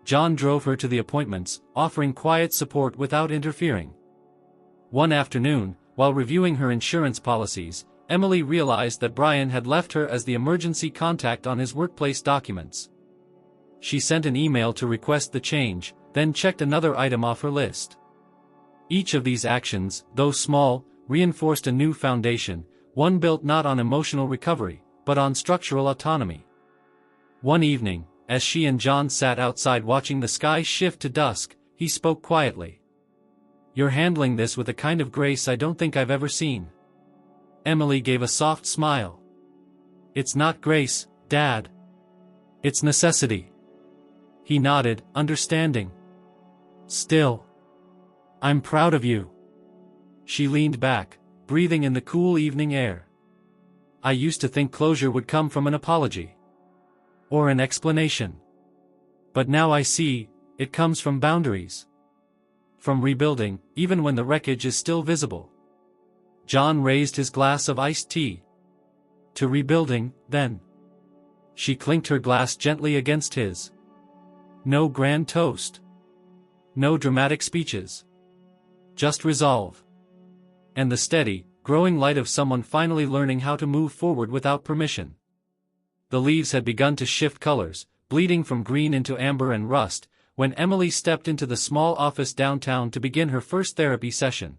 John drove her to the appointments, offering quiet support without interfering. One afternoon, while reviewing her insurance policies, Emily realized that Brian had left her as the emergency contact on his workplace documents. She sent an email to request the change, then checked another item off her list. Each of these actions, though small, reinforced a new foundation, one built not on emotional recovery, but on structural autonomy. One evening, as she and John sat outside watching the sky shift to dusk, he spoke quietly. "You're handling this with a kind of grace I don't think I've ever seen." Emily gave a soft smile. "It's not grace, Dad. It's necessity." He nodded, understanding. "Still. I'm proud of you." She leaned back, breathing in the cool evening air. I used to think closure would come from an apology. Or an explanation. But now I see, it comes from boundaries. From rebuilding, even when the wreckage is still visible. John raised his glass of iced tea. To rebuilding, then. She clinked her glass gently against his. No grand toast. No dramatic speeches. Just resolve. And the steady, growing light of someone finally learning how to move forward without permission. The leaves had begun to shift colors, bleeding from green into amber and rust, when Emily stepped into the small office downtown to begin her first therapy session.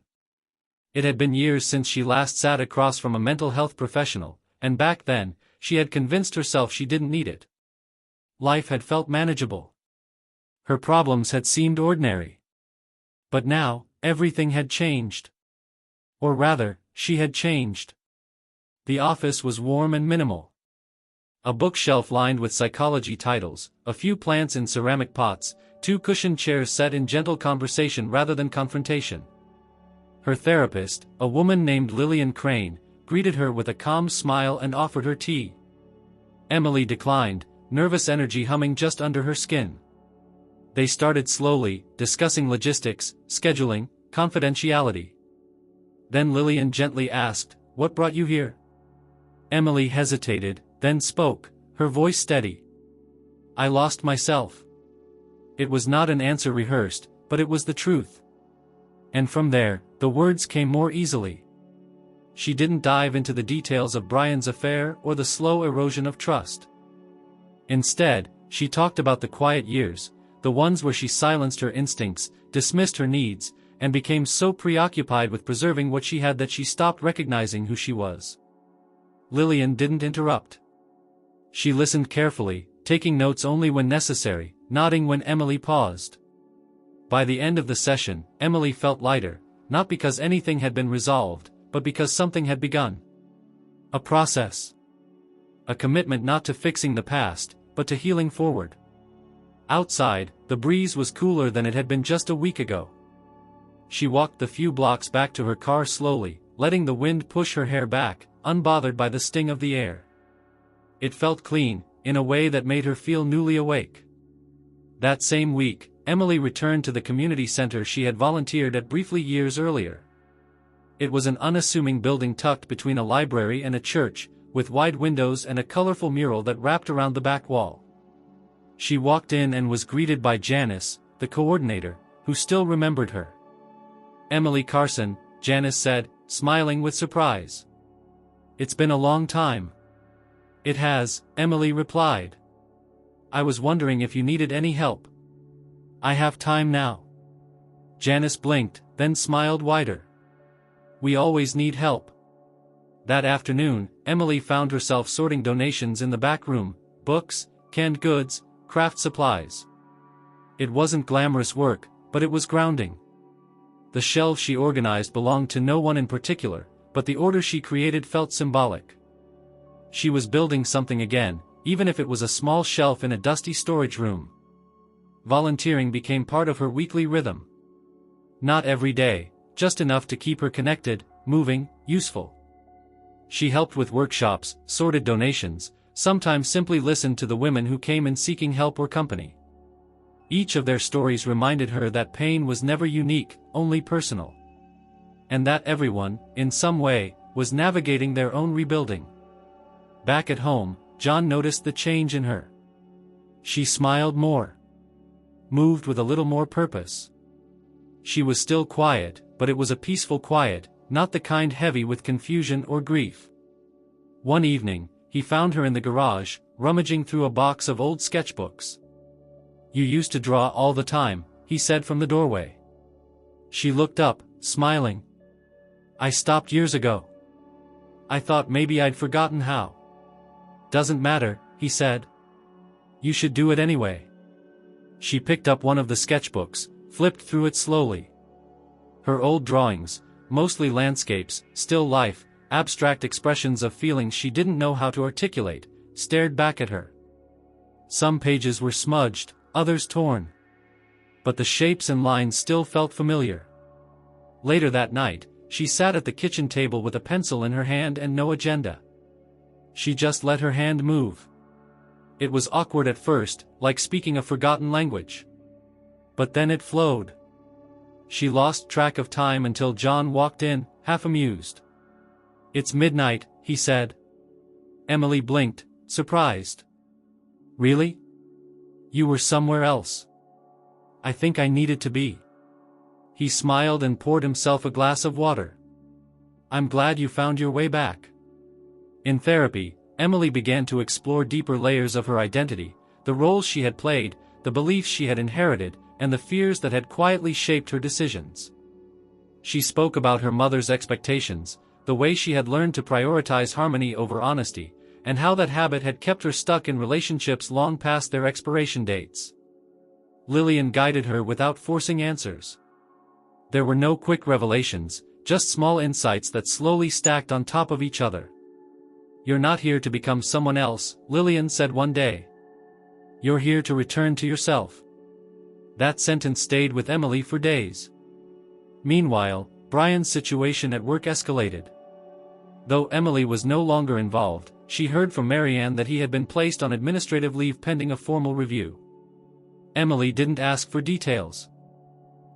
It had been years since she last sat across from a mental health professional, and back then, she had convinced herself she didn't need it. Life had felt manageable. Her problems had seemed ordinary. But now, everything had changed. Or rather, she had changed. The office was warm and minimal. A bookshelf lined with psychology titles, a few plants in ceramic pots, 2 cushioned chairs set in gentle conversation rather than confrontation. Her therapist, a woman named Lillian Crane, greeted her with a calm smile and offered her tea. Emily declined, nervous energy humming just under her skin. They started slowly, discussing logistics, scheduling, confidentiality. Then Lillian gently asked, "What brought you here?" Emily hesitated, then spoke, her voice steady. "I lost myself." It was not an answer rehearsed, but it was the truth. And from there, the words came more easily. She didn't dive into the details of Brian's affair or the slow erosion of trust. Instead, she talked about the quiet years, the ones where she silenced her instincts, dismissed her needs, and became so preoccupied with preserving what she had that she stopped recognizing who she was. Lillian didn't interrupt. She listened carefully, taking notes only when necessary, nodding when Emily paused. By the end of the session, Emily felt lighter, not because anything had been resolved, but because something had begun. A process. A commitment not to fixing the past, but to healing forward. Outside, the breeze was cooler than it had been just a week ago. She walked the few blocks back to her car slowly, letting the wind push her hair back, unbothered by the sting of the air. It felt clean, in a way that made her feel newly awake. That same week, Emily returned to the community center she had volunteered at briefly years earlier. It was an unassuming building tucked between a library and a church, with wide windows and a colorful mural that wrapped around the back wall. She walked in and was greeted by Janice, the coordinator, who still remembered her. "Emily Carson," Janice said, smiling with surprise. "It's been a long time." "It has," Emily replied. "I was wondering if you needed any help." "I have time now." Janice blinked, then smiled wider. "We always need help." That afternoon, Emily found herself sorting donations in the back room, books, canned goods, craft supplies. It wasn't glamorous work, but it was grounding. The shelves she organized belonged to no one in particular, but the order she created felt symbolic. She was building something again, even if it was a small shelf in a dusty storage room. Volunteering became part of her weekly rhythm. Not every day, just enough to keep her connected, moving, useful. She helped with workshops, sorted donations, sometimes simply listened to the women who came in seeking help or company. Each of their stories reminded her that pain was never unique, only personal. And that everyone, in some way, was navigating their own rebuilding. Back at home, John noticed the change in her. She smiled more. Moved with a little more purpose. She was still quiet, but it was a peaceful quiet, not the kind heavy with confusion or grief. One evening, he found her in the garage, rummaging through a box of old sketchbooks. "You used to draw all the time," he said from the doorway. She looked up, smiling. "I stopped years ago. I thought maybe I'd forgotten how." "Doesn't matter," he said. "You should do it anyway." She picked up one of the sketchbooks, flipped through it slowly. Her old drawings, mostly landscapes, still life, abstract expressions of feelings she didn't know how to articulate, stared back at her. Some pages were smudged, others torn. But the shapes and lines still felt familiar. Later that night, she sat at the kitchen table with a pencil in her hand and no agenda. She just let her hand move. It was awkward at first, like speaking a forgotten language. But then it flowed. She lost track of time until John walked in, half amused. "It's midnight," he said. Emily blinked, surprised. "Really? You were somewhere else." "I think I needed to be." He smiled and poured himself a glass of water. "I'm glad you found your way back." In therapy, Emily began to explore deeper layers of her identity, the roles she had played, the beliefs she had inherited, and the fears that had quietly shaped her decisions. She spoke about her mother's expectations, the way she had learned to prioritize harmony over honesty, and how that habit had kept her stuck in relationships long past their expiration dates. Lillian guided her without forcing answers. There were no quick revelations, just small insights that slowly stacked on top of each other. "You're not here to become someone else," Lillian said one day. "You're here to return to yourself." That sentence stayed with Emily for days. Meanwhile, Brian's situation at work escalated. Though Emily was no longer involved, she heard from Marianne that he had been placed on administrative leave pending a formal review. Emily didn't ask for details.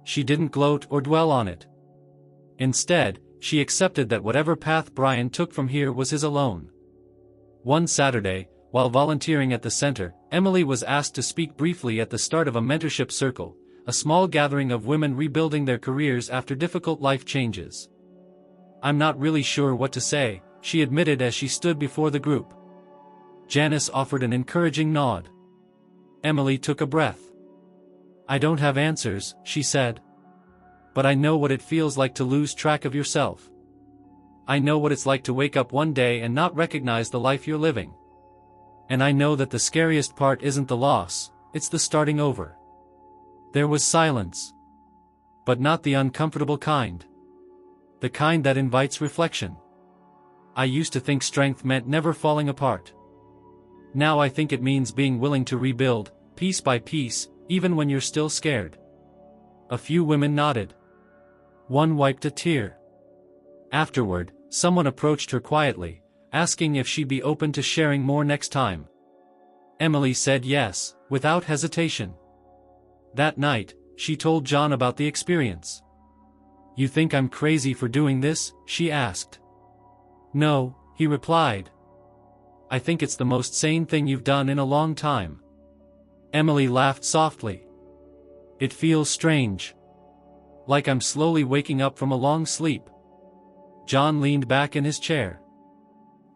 She didn't gloat or dwell on it. Instead, she accepted that whatever path Brian took from here was his alone. One Saturday, while volunteering at the center, Emily was asked to speak briefly at the start of a mentorship circle, a small gathering of women rebuilding their careers after difficult life changes. "I'm not really sure what to say," she admitted as she stood before the group. Janice offered an encouraging nod. Emily took a breath. "I don't have answers," she said. "But I know what it feels like to lose track of yourself. I know what it's like to wake up one day and not recognize the life you're living. And I know that the scariest part isn't the loss, it's the starting over." There was silence. But not the uncomfortable kind. The kind that invites reflection. "I used to think strength meant never falling apart. Now I think it means being willing to rebuild, piece by piece, even when you're still scared." A few women nodded. One wiped a tear. Afterward, someone approached her quietly, asking if she'd be open to sharing more next time. Emily said yes, without hesitation. That night, she told John about the experience. "You think I'm crazy for doing this?" she asked. "No," he replied. "I think it's the most sane thing you've done in a long time." Emily laughed softly. "It feels strange. Like I'm slowly waking up from a long sleep." John leaned back in his chair.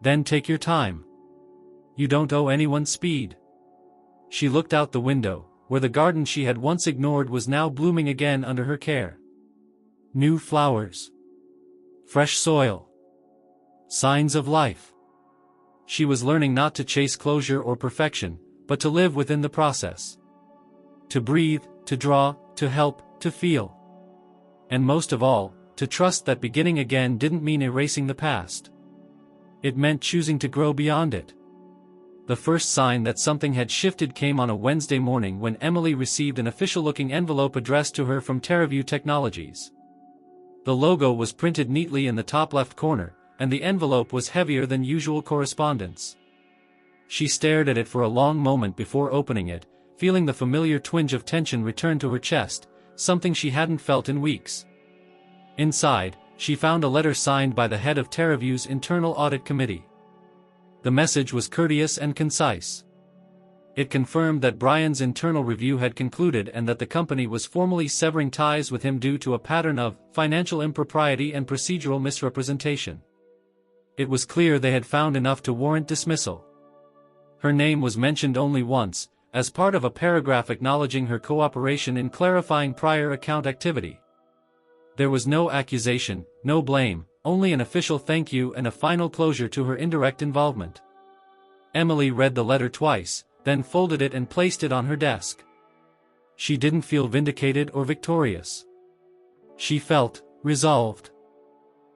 "Then take your time. You don't owe anyone speed." She looked out the window, where the garden she had once ignored was now blooming again under her care. New flowers. Fresh soil. Signs of life. She was learning not to chase closure or perfection, but to live within the process. To breathe, to draw, to help, to feel. And most of all, to trust that beginning again didn't mean erasing the past. It meant choosing to grow beyond it. The first sign that something had shifted came on a Wednesday morning when Emily received an official-looking envelope addressed to her from TerraView Technologies. The logo was printed neatly in the top left corner, and the envelope was heavier than usual correspondence. She stared at it for a long moment before opening it, feeling the familiar twinge of tension return to her chest, something she hadn't felt in weeks. Inside, she found a letter signed by the head of TerraView's Internal Audit Committee. The message was courteous and concise. It confirmed that Brian's internal review had concluded and that the company was formally severing ties with him due to a pattern of financial impropriety and procedural misrepresentation. It was clear they had found enough to warrant dismissal. Her name was mentioned only once, as part of a paragraph acknowledging her cooperation in clarifying prior account activity. There was no accusation, no blame, only an official thank you and a final closure to her indirect involvement. Emily read the letter twice, then folded it and placed it on her desk. She didn't feel vindicated or victorious. She felt resolved.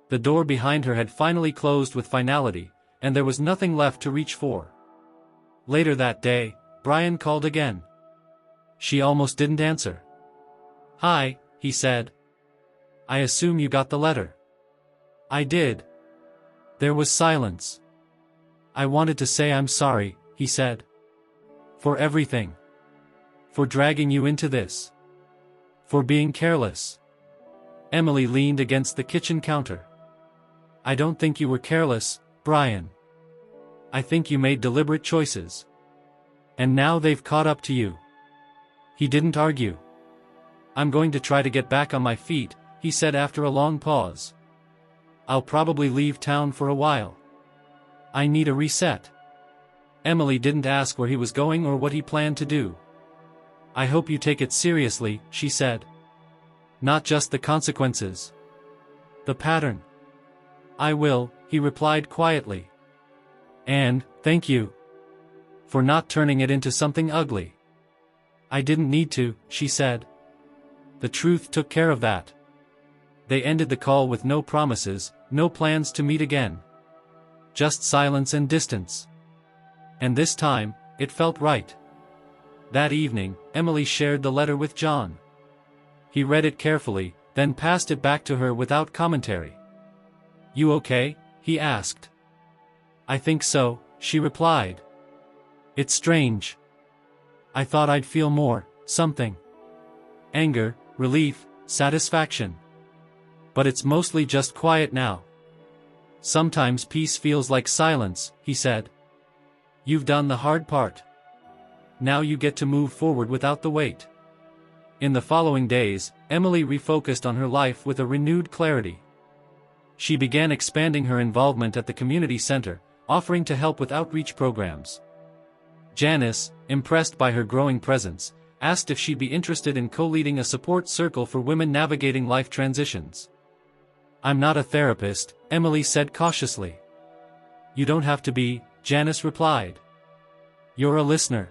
The door behind her had finally closed with finality, and there was nothing left to reach for. Later that day, Brian called again. She almost didn't answer. "Hi," he said. "I assume you got the letter." I did. There was silence. I wanted to say I'm sorry, he said. For everything. For dragging you into this. For being careless. Emily leaned against the kitchen counter. I don't think you were careless, Brian. I think you made deliberate choices. And now they've caught up to you. He didn't argue. I'm going to try to get back on my feet, he said after a long pause. I'll probably leave town for a while. I need a reset. Emily didn't ask where he was going or what he planned to do. I hope you take it seriously, she said. Not just the consequences. The pattern. I will, he replied quietly. And, thank you. For not turning it into something ugly. I didn't need to, she said. The truth took care of that. They ended the call with no promises, no plans to meet again. Just silence and distance. And this time, it felt right. That evening, Emily shared the letter with John. He read it carefully, then passed it back to her without commentary. You okay? He asked. I think so, she replied. It's strange. I thought I'd feel more, something. Anger, relief, satisfaction. But it's mostly just quiet now. Sometimes peace feels like silence, he said. You've done the hard part. Now you get to move forward without the weight. In the following days, Emily refocused on her life with a renewed clarity. She began expanding her involvement at the community center, offering to help with outreach programs. Janice, impressed by her growing presence, asked if she'd be interested in co-leading a support circle for women navigating life transitions. I'm not a therapist, Emily said cautiously. You don't have to be, Janice replied. You're a listener.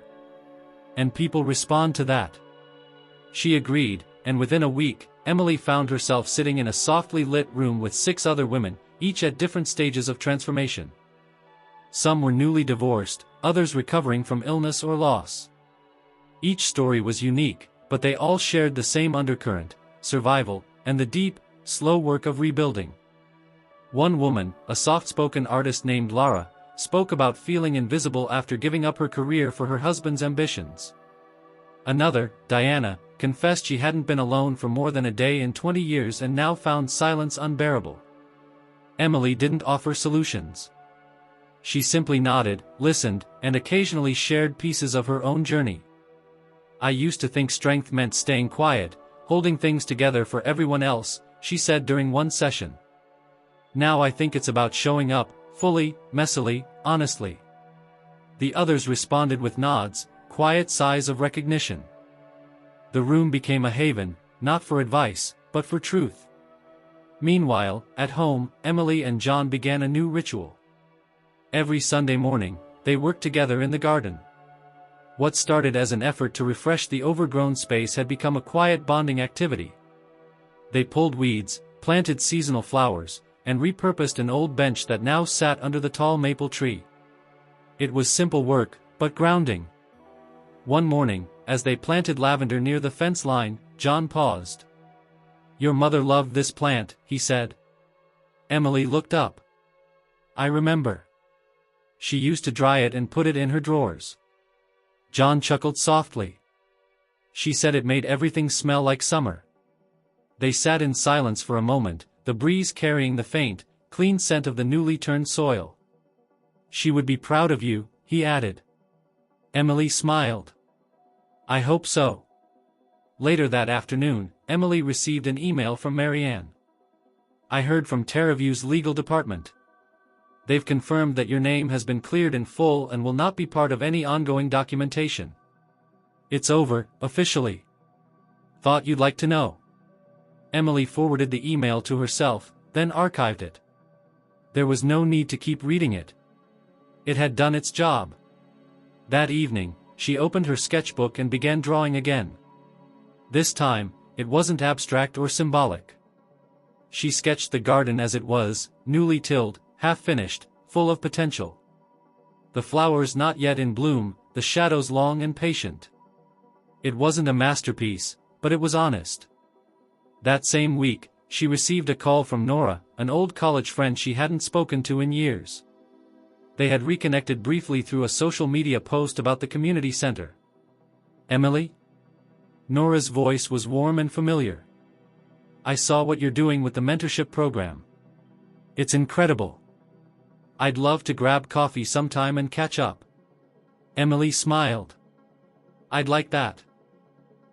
And people respond to that. She agreed, and within a week, Emily found herself sitting in a softly lit room with 6 other women, each at different stages of transformation. Some were newly divorced, others recovering from illness or loss. Each story was unique, but they all shared the same undercurrent, survival, and the deep, slow work of rebuilding. One woman, a soft-spoken artist named Lara, spoke about feeling invisible after giving up her career for her husband's ambitions. Another, Diana, confessed she hadn't been alone for more than a day in 20 years and now found silence unbearable. Emily didn't offer solutions. She simply nodded, listened, and occasionally shared pieces of her own journey. I used to think strength meant staying quiet, holding things together for everyone else, she said during one session. Now I think it's about showing up, fully, messily, honestly. The others responded with nods, quiet sighs of recognition. The room became a haven, not for advice, but for truth. Meanwhile, at home, Emily and John began a new ritual. Every Sunday morning, they worked together in the garden. What started as an effort to refresh the overgrown space had become a quiet bonding activity. They pulled weeds, planted seasonal flowers, and repurposed an old bench that now sat under the tall maple tree. It was simple work, but grounding. One morning, as they planted lavender near the fence line, John paused. Your mother loved this plant, he said. Emily looked up. I remember. She used to dry it and put it in her drawers. John chuckled softly. She said it made everything smell like summer. They sat in silence for a moment, the breeze carrying the faint, clean scent of the newly turned soil. She would be proud of you, he added. Emily smiled. I hope so. Later that afternoon, Emily received an email from Marianne. I heard from TerraView's legal department. They've confirmed that your name has been cleared in full and will not be part of any ongoing documentation. It's over, officially. Thought you'd like to know. Emily forwarded the email to herself, then archived it. There was no need to keep reading it. It had done its job. That evening, she opened her sketchbook and began drawing again. This time, it wasn't abstract or symbolic. She sketched the garden as it was, newly tilled, half-finished, full of potential. The flowers not yet in bloom, the shadows long and patient. It wasn't a masterpiece, but it was honest. That same week, she received a call from Nora, an old college friend she hadn't spoken to in years. They had reconnected briefly through a social media post about the community center. "Emily?" Nora's voice was warm and familiar. "I saw what you're doing with the mentorship program. It's incredible. I'd love to grab coffee sometime and catch up." Emily smiled. "I'd like that."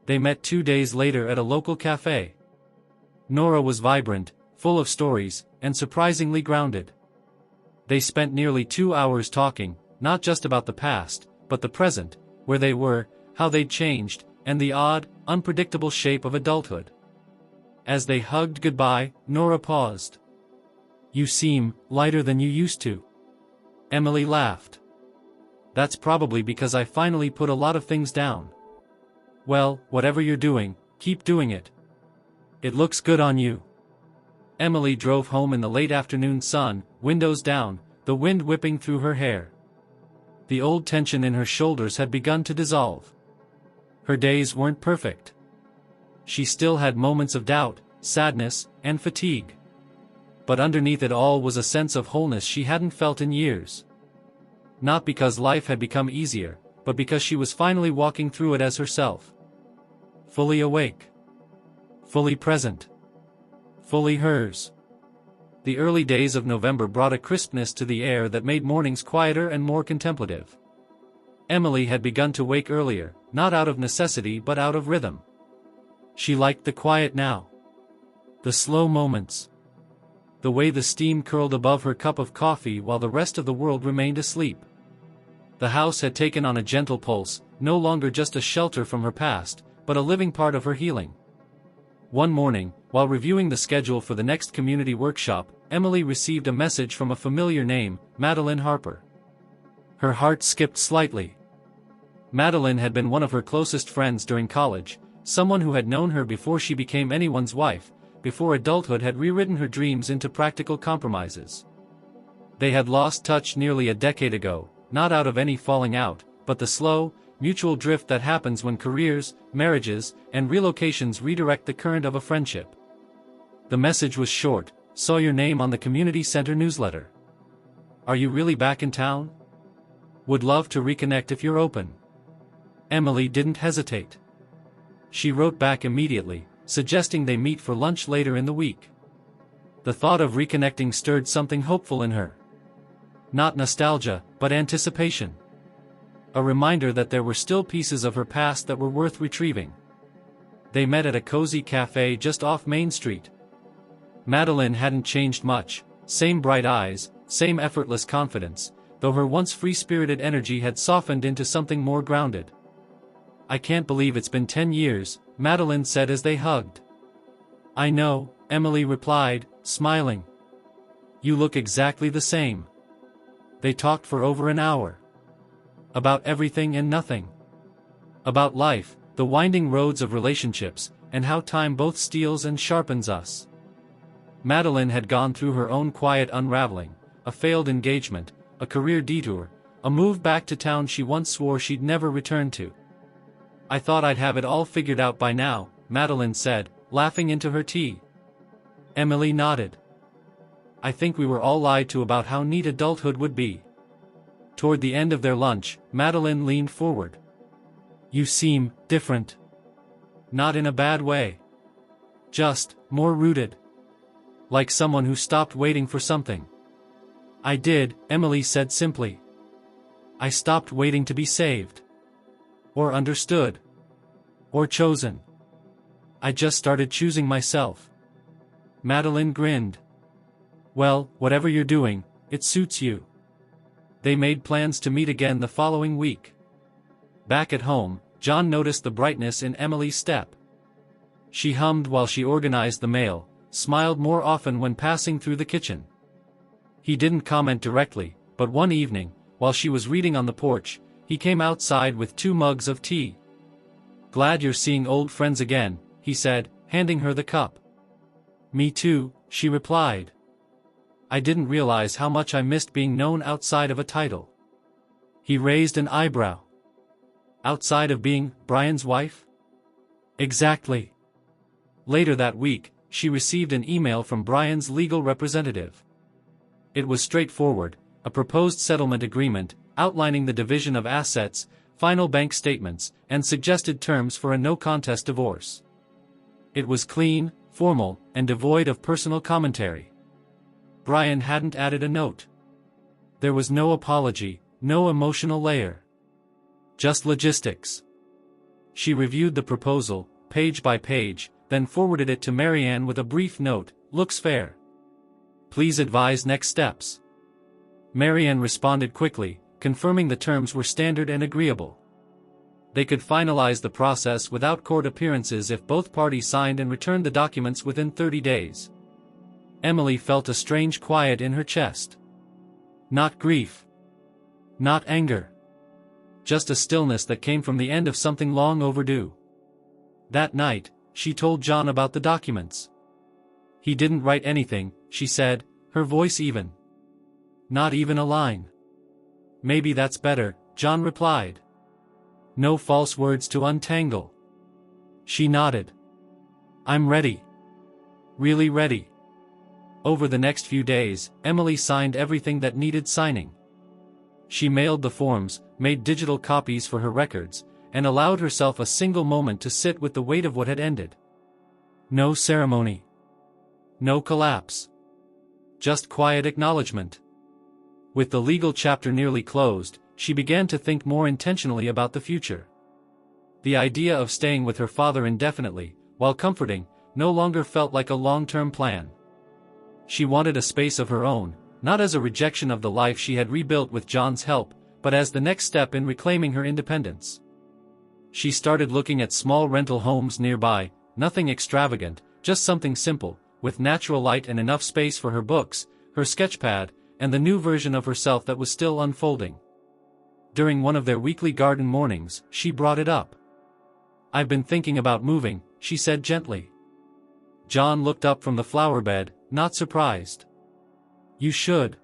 They met 2 days later at a local cafe. Nora was vibrant, full of stories, and surprisingly grounded. They spent nearly 2 hours talking, not just about the past, but the present, where they were, how they'd changed, and the odd, unpredictable shape of adulthood. As they hugged goodbye, Nora paused. "You seem lighter than you used to." Emily laughed. "That's probably because I finally put a lot of things down." "Well, whatever you're doing, keep doing it. It looks good on you." Emily drove home in the late afternoon sun, windows down, the wind whipping through her hair. The old tension in her shoulders had begun to dissolve. Her days weren't perfect. She still had moments of doubt, sadness, and fatigue. But underneath it all was a sense of wholeness she hadn't felt in years. Not because life had become easier, but because she was finally walking through it as herself. Fully awake. Fully present. Fully hers. The early days of November brought a crispness to the air that made mornings quieter and more contemplative. Emily had begun to wake earlier, not out of necessity but out of rhythm. She liked the quiet now. The slow moments. The way the steam curled above her cup of coffee while the rest of the world remained asleep. The house had taken on a gentle pulse, no longer just a shelter from her past, but a living part of her healing. One morning, while reviewing the schedule for the next community workshop, Emily received a message from a familiar name, Madeline Harper. Her heart skipped slightly. Madeline had been one of her closest friends during college, someone who had known her before she became anyone's wife, before adulthood had rewritten her dreams into practical compromises. They had lost touch nearly a decade ago, not out of any falling out, but the slow, mutual drift that happens when careers, marriages, and relocations redirect the current of a friendship. The message was short: "Saw your name on the community center newsletter. Are you really back in town? Would love to reconnect if you're open." Emily didn't hesitate. She wrote back immediately, suggesting they meet for lunch later in the week. The thought of reconnecting stirred something hopeful in her. Not nostalgia, but anticipation. A reminder that there were still pieces of her past that were worth retrieving. They met at a cozy cafe just off Main Street. Madeline hadn't changed much, same bright eyes, same effortless confidence, though her once free-spirited energy had softened into something more grounded. "I can't believe it's been 10 years, Madeline said as they hugged. "I know," Emily replied, smiling. "You look exactly the same." They talked for over an hour. About everything and nothing. About life, the winding roads of relationships, and how time both steals and sharpens us. Madeline had gone through her own quiet unraveling, a failed engagement, a career detour, a move back to town she once swore she'd never return to. "I thought I'd have it all figured out by now," Madeline said, laughing into her tea. Emily nodded. "I think we were all lied to about how neat adulthood would be." Toward the end of their lunch, Madeline leaned forward. "You seem different. Not in a bad way. Just more rooted. Like someone who stopped waiting for something." "I did," Emily said simply. "I stopped waiting to be saved. Or understood. Or chosen. I just started choosing myself." Madeline grinned. "Well, whatever you're doing, it suits you." They made plans to meet again the following week. Back at home, John noticed the brightness in Emily's step. She hummed while she organized the mail, smiled more often when passing through the kitchen. He didn't comment directly, but one evening, while she was reading on the porch, he came outside with 2 mugs of tea. "Glad you're seeing old friends again," he said, handing her the cup. "Me too," she replied. "I didn't realize how much I missed being known outside of a title." He raised an eyebrow. "Outside of being Brian's wife?" "Exactly." Later that week, she received an email from Brian's legal representative. It was straightforward, a proposed settlement agreement, outlining the division of assets, final bank statements, and suggested terms for a no-contest divorce. It was clean, formal, and devoid of personal commentary. Brian hadn't added a note. There was no apology, no emotional layer. Just logistics. She reviewed the proposal, page by page, then forwarded it to Marianne with a brief note, "Looks fair. Please advise next steps." Marianne responded quickly, confirming the terms were standard and agreeable. They could finalize the process without court appearances if both parties signed and returned the documents within 30 days. Emily felt a strange quiet in her chest. Not grief. Not anger. Just a stillness that came from the end of something long overdue. That night, she told John about the documents. "He didn't write anything," she said, her voice even. "Not even a line." "Maybe that's better," John replied. "No false words to untangle." She nodded. "I'm ready. Really ready." Over the next few days, Emily signed everything that needed signing. She mailed the forms, made digital copies for her records, and allowed herself a single moment to sit with the weight of what had ended. No ceremony. No collapse. Just quiet acknowledgement. With the legal chapter nearly closed, she began to think more intentionally about the future. The idea of staying with her father indefinitely, while comforting, no longer felt like a long-term plan. She wanted a space of her own, not as a rejection of the life she had rebuilt with John's help, but as the next step in reclaiming her independence. She started looking at small rental homes nearby, nothing extravagant, just something simple, with natural light and enough space for her books, her sketchpad, and the new version of herself that was still unfolding. During one of their weekly garden mornings, she brought it up. "I've been thinking about moving," she said gently. John looked up from the flower bed, not surprised. "You should.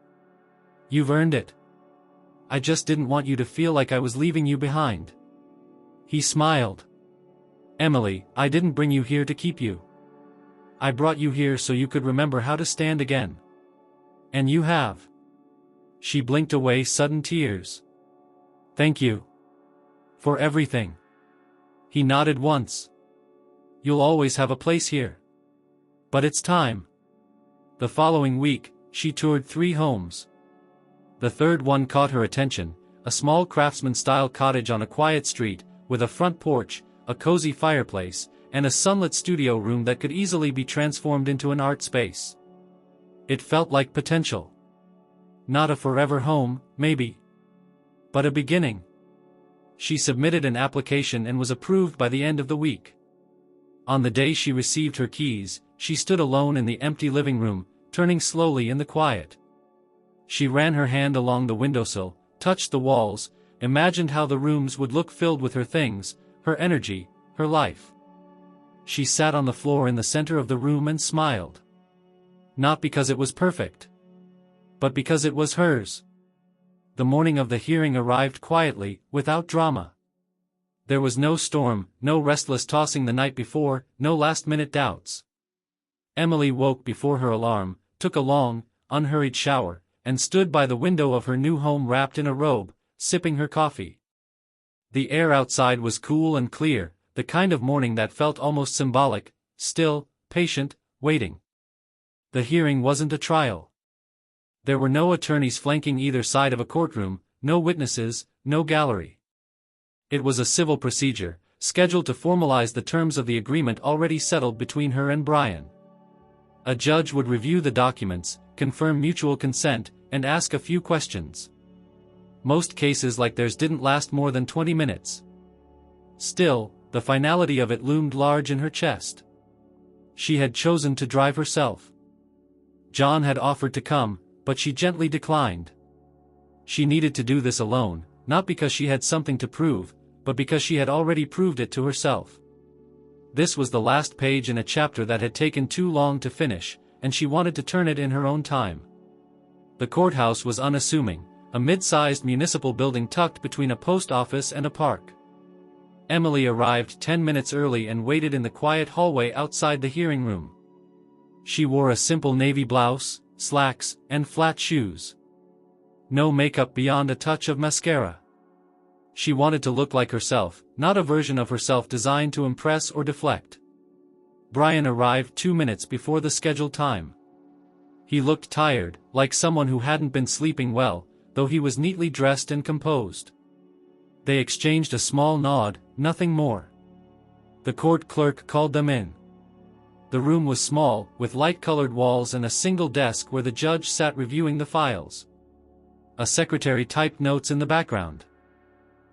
You've earned it. I just didn't want you to feel like I was leaving you behind." He smiled. "Emily, I didn't bring you here to keep you. I brought you here so you could remember how to stand again. And you have." She blinked away sudden tears. "Thank you. For everything." He nodded once. "You'll always have a place here. But it's time." The following week, she toured 3 homes. The third one caught her attention, a small craftsman-style cottage on a quiet street, with a front porch, a cozy fireplace, and a sunlit studio room that could easily be transformed into an art space. It felt like potential. Not a forever home, maybe. But a beginning. She submitted an application and was approved by the end of the week. On the day she received her keys, she stood alone in the empty living room, turning slowly in the quiet. She ran her hand along the windowsill, touched the walls, imagined how the rooms would look filled with her things, her energy, her life. She sat on the floor in the center of the room and smiled. Not because it was perfect, but because it was hers. The morning of the hearing arrived quietly, without drama. There was no storm, no restless tossing the night before, no last-minute doubts. Emily woke before her alarm, took a long, unhurried shower, and stood by the window of her new home wrapped in a robe, sipping her coffee. The air outside was cool and clear, the kind of morning that felt almost symbolic, still, patient, waiting. The hearing wasn't a trial. There were no attorneys flanking either side of a courtroom, no witnesses, no gallery. It was a civil procedure, scheduled to formalize the terms of the agreement already settled between her and Brian. A judge would review the documents, confirm mutual consent, and ask a few questions. Most cases like theirs didn't last more than 20 minutes. Still, the finality of it loomed large in her chest. She had chosen to drive herself. John had offered to come, but she gently declined. She needed to do this alone, not because she had something to prove, but because she had already proved it to herself. This was the last page in a chapter that had taken too long to finish, and she wanted to turn it in her own time. The courthouse was unassuming, a mid-sized municipal building tucked between a post office and a park. Emily arrived 10 minutes early and waited in the quiet hallway outside the hearing room. She wore a simple navy blouse, slacks, and flat shoes. No makeup beyond a touch of mascara. She wanted to look like herself, not a version of herself designed to impress or deflect. Brian arrived 2 minutes before the scheduled time. He looked tired, like someone who hadn't been sleeping well, though he was neatly dressed and composed. They exchanged a small nod, nothing more. The court clerk called them in. The room was small, with light-colored walls and a single desk where the judge sat reviewing the files. A secretary typed notes in the background.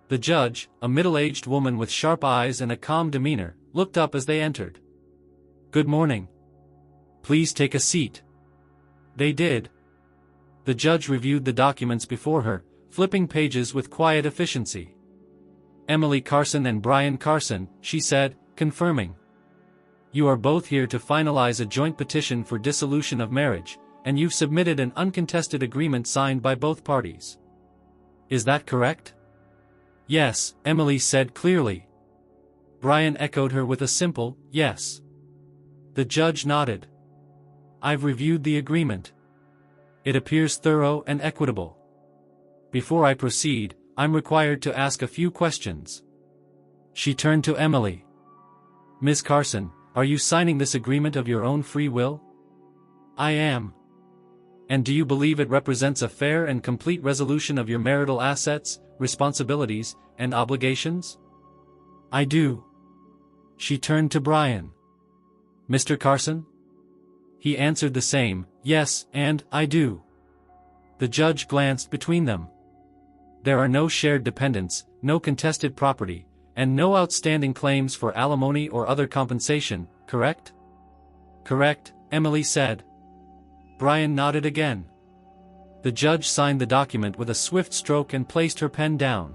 The judge, a middle-aged woman with sharp eyes and a calm demeanor, looked up as they entered. "Good morning. Please take a seat." They did. The judge reviewed the documents before her, flipping pages with quiet efficiency. "Emily Carson and Brian Carson," she said, confirming. "You are both here to finalize a joint petition for dissolution of marriage, and you've submitted an uncontested agreement signed by both parties. Is that correct?" "Yes," Emily said clearly. Brian echoed her with a simple, "yes." The judge nodded. "I've reviewed the agreement. It appears thorough and equitable. Before I proceed, I'm required to ask a few questions." She turned to Emily. "Ms. Carson, are you signing this agreement of your own free will?" "I am." "And do you believe it represents a fair and complete resolution of your marital assets, responsibilities, and obligations?" "I do." She turned to Brian. "Mr. Carson?" He answered the same, "Yes, and I do." The judge glanced between them. "There are no shared dependents, no contested property, and no outstanding claims for alimony or other compensation, correct?" "Correct," Emily said. Brian nodded again. The judge signed the document with a swift stroke and placed her pen down.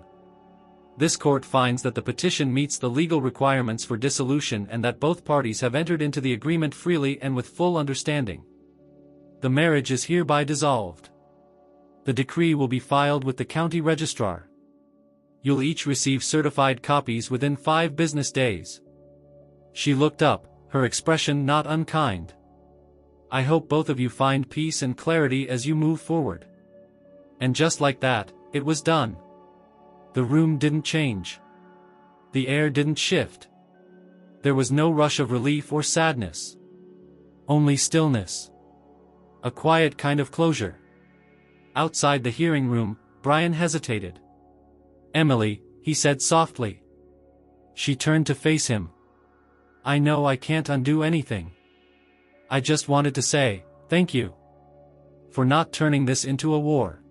"This court finds that the petition meets the legal requirements for dissolution and that both parties have entered into the agreement freely and with full understanding. The marriage is hereby dissolved. The decree will be filed with the county registrar. You'll each receive certified copies within 5 business days." She looked up, her expression not unkind. "I hope both of you find peace and clarity as you move forward." And just like that, it was done. The room didn't change. The air didn't shift. There was no rush of relief or sadness. Only stillness. A quiet kind of closure. Outside the hearing room, Brian hesitated. "Emily," he said softly. She turned to face him. "I know I can't undo anything. I just wanted to say, thank you. For not turning this into a war."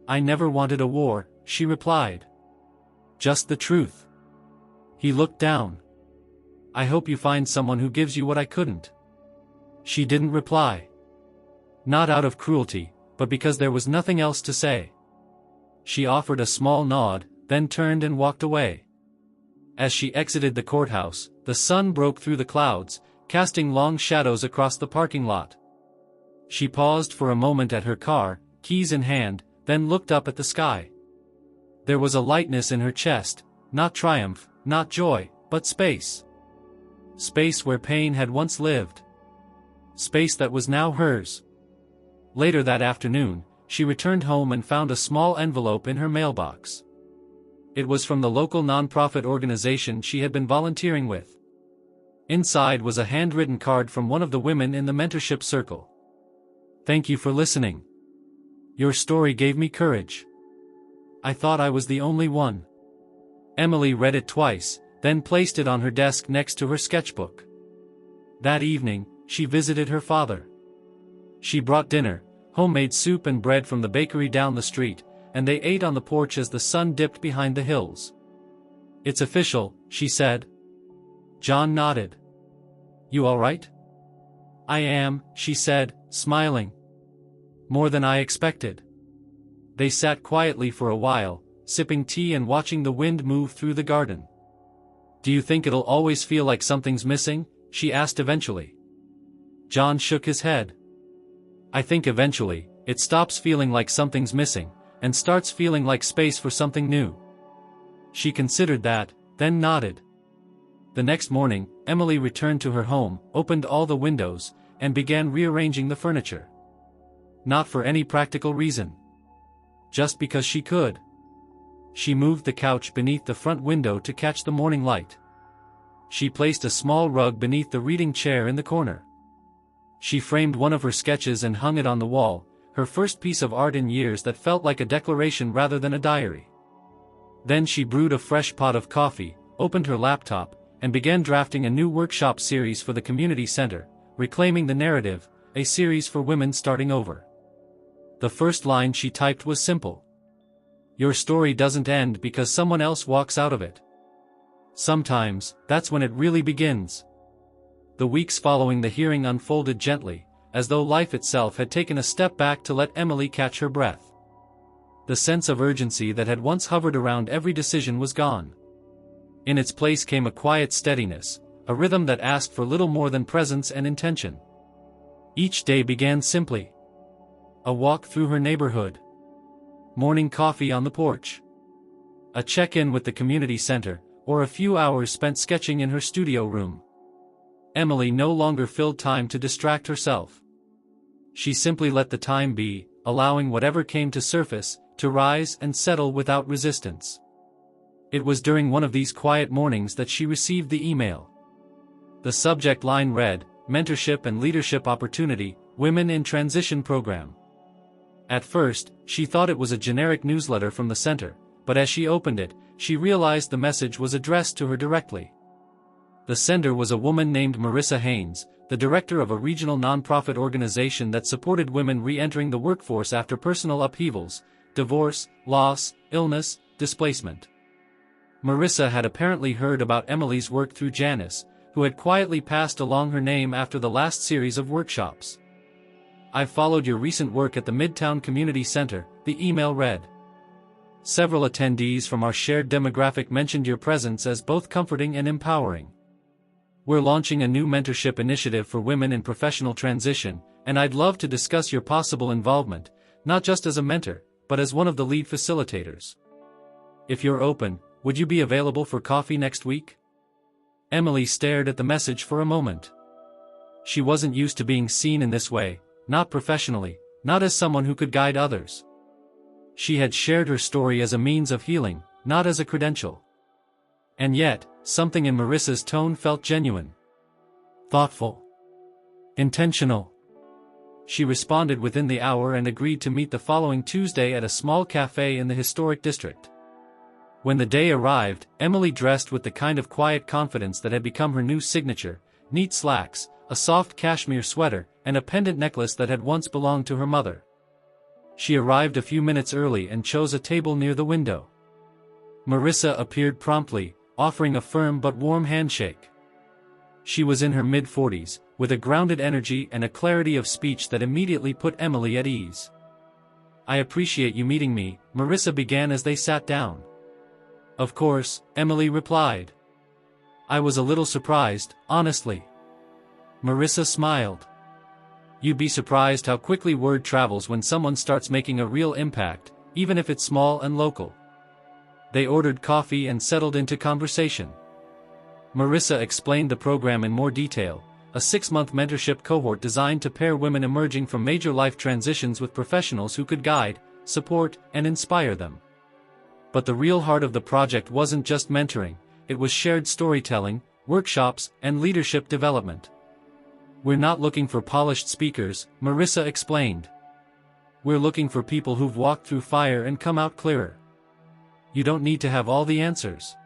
"I never wanted a war," she replied. "Just the truth." He looked down. "I hope you find someone who gives you what I couldn't." She didn't reply. Not out of cruelty, but because there was nothing else to say. She offered a small nod, then turned and walked away. As she exited the courthouse, the sun broke through the clouds, casting long shadows across the parking lot. She paused for a moment at her car, keys in hand, then looked up at the sky. There was a lightness in her chest, not triumph, not joy, but space. Space where pain had once lived. Space that was now hers. Later that afternoon, she returned home and found a small envelope in her mailbox. It was from the local nonprofit organization she had been volunteering with. Inside was a handwritten card from one of the women in the mentorship circle. "Thank you for listening. Your story gave me courage. I thought I was the only one." Emily read it twice, then placed it on her desk next to her sketchbook. That evening, she visited her father. She brought dinner, homemade soup and bread from the bakery down the street, and they ate on the porch as the sun dipped behind the hills. "It's official," she said. John nodded. "You all right?" "I am," she said, smiling. "More than I expected." They sat quietly for a while, sipping tea and watching the wind move through the garden. "Do you think it'll always feel like something's missing?" she asked eventually. John shook his head. "I think eventually, it stops feeling like something's missing, and starts feeling like space for something new." She considered that, then nodded. The next morning, Emily returned to her home, opened all the windows, and began rearranging the furniture. Not for any practical reason. Just because she could. She moved the couch beneath the front window to catch the morning light. She placed a small rug beneath the reading chair in the corner. She framed one of her sketches and hung it on the wall, her first piece of art in years that felt like a declaration rather than a diary. Then she brewed a fresh pot of coffee, opened her laptop, and began drafting a new workshop series for the community center, Reclaiming the Narrative, a series for women starting over. The first line she typed was simple. Your story doesn't end because someone else walks out of it. Sometimes, that's when it really begins. The weeks following the hearing unfolded gently, as though life itself had taken a step back to let Emily catch her breath. The sense of urgency that had once hovered around every decision was gone. In its place came a quiet steadiness, a rhythm that asked for little more than presence and intention. Each day began simply. A walk through her neighborhood. Morning coffee on the porch. A check-in with the community center, or a few hours spent sketching in her studio room. Emily no longer filled time to distract herself. She simply let the time be, allowing whatever came to surface, to rise and settle without resistance. It was during one of these quiet mornings that she received the email. The subject line read, Mentorship and Leadership Opportunity, Women in Transition Program. At first, she thought it was a generic newsletter from the center, but as she opened it, she realized the message was addressed to her directly. The sender was a woman named Marissa Haynes, the director of a regional nonprofit organization that supported women re-entering the workforce after personal upheavals, divorce, loss, illness, displacement. Marissa had apparently heard about Emily's work through Janice, who had quietly passed along her name after the last series of workshops. "I've followed your recent work at the Midtown Community Center," the email read. "Several attendees from our shared demographic mentioned your presence as both comforting and empowering. We're launching a new mentorship initiative for women in professional transition, and I'd love to discuss your possible involvement, not just as a mentor, but as one of the lead facilitators. If you're open, would you be available for coffee next week?" Emily stared at the message for a moment. She wasn't used to being seen in this way, not professionally, not as someone who could guide others. She had shared her story as a means of healing, not as a credential. And yet, something in Marissa's tone felt genuine. Thoughtful. Intentional. She responded within the hour and agreed to meet the following Tuesday at a small cafe in the historic district. When the day arrived, Emily dressed with the kind of quiet confidence that had become her new signature, neat slacks, a soft cashmere sweater, and a pendant necklace that had once belonged to her mother. She arrived a few minutes early and chose a table near the window. Marissa appeared promptly, offering a firm but warm handshake. She was in her mid-40s, with a grounded energy and a clarity of speech that immediately put Emily at ease. "I appreciate you meeting me," Marissa began as they sat down. "Of course," Emily replied. "I was a little surprised, honestly." Marissa smiled. "You'd be surprised how quickly word travels when someone starts making a real impact, even if it's small and local." They ordered coffee and settled into conversation. Marissa explained the program in more detail, a 6-month mentorship cohort designed to pair women emerging from major life transitions with professionals who could guide, support, and inspire them. But the real heart of the project wasn't just mentoring, it was shared storytelling, workshops, and leadership development. "We're not looking for polished speakers," Marissa explained. "We're looking for people who've walked through fire and come out clearer. You don't need to have all the answers.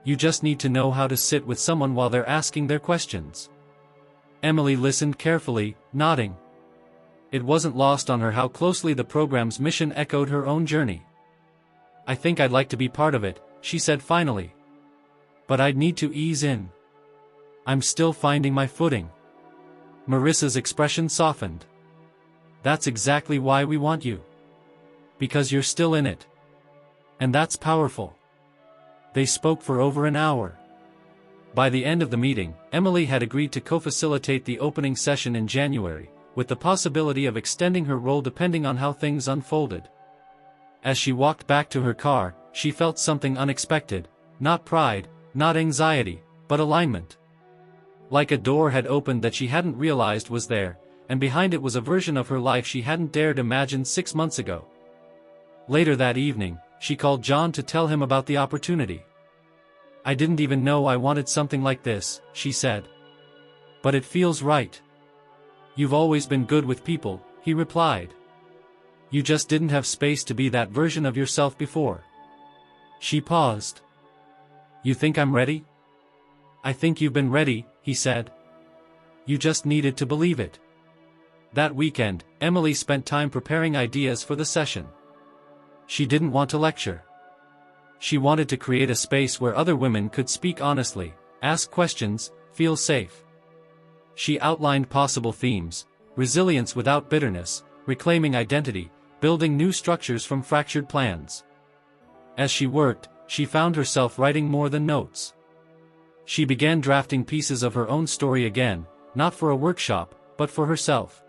You just need to know how to sit with someone while they're asking their questions." Emily listened carefully, nodding. It wasn't lost on her how closely the program's mission echoed her own journey. "I think I'd like to be part of it," she said finally. "But I'd need to ease in. I'm still finding my footing." Marissa's expression softened. "That's exactly why we want you. Because you're still in it. And that's powerful." They spoke for over an hour. By the end of the meeting, Emily had agreed to co-facilitate the opening session in January, with the possibility of extending her role depending on how things unfolded. As she walked back to her car, she felt something unexpected, not pride, not anxiety, but alignment. Like a door had opened that she hadn't realized was there, and behind it was a version of her life she hadn't dared imagine 6 months ago. Later that evening, she called John to tell him about the opportunity. "I didn't even know I wanted something like this," she said. "But it feels right." "You've always been good with people," he replied. "You just didn't have space to be that version of yourself before." She paused. "You think I'm ready?" "I think you've been ready," he said. "You just needed to believe it." That weekend, Emily spent time preparing ideas for the session. She didn't want to lecture. She wanted to create a space where other women could speak honestly, ask questions, feel safe. She outlined possible themes: resilience without bitterness, reclaiming identity, building new structures from fractured plans. As she worked, she found herself writing more than notes. She began drafting pieces of her own story again, not for a workshop, but for herself.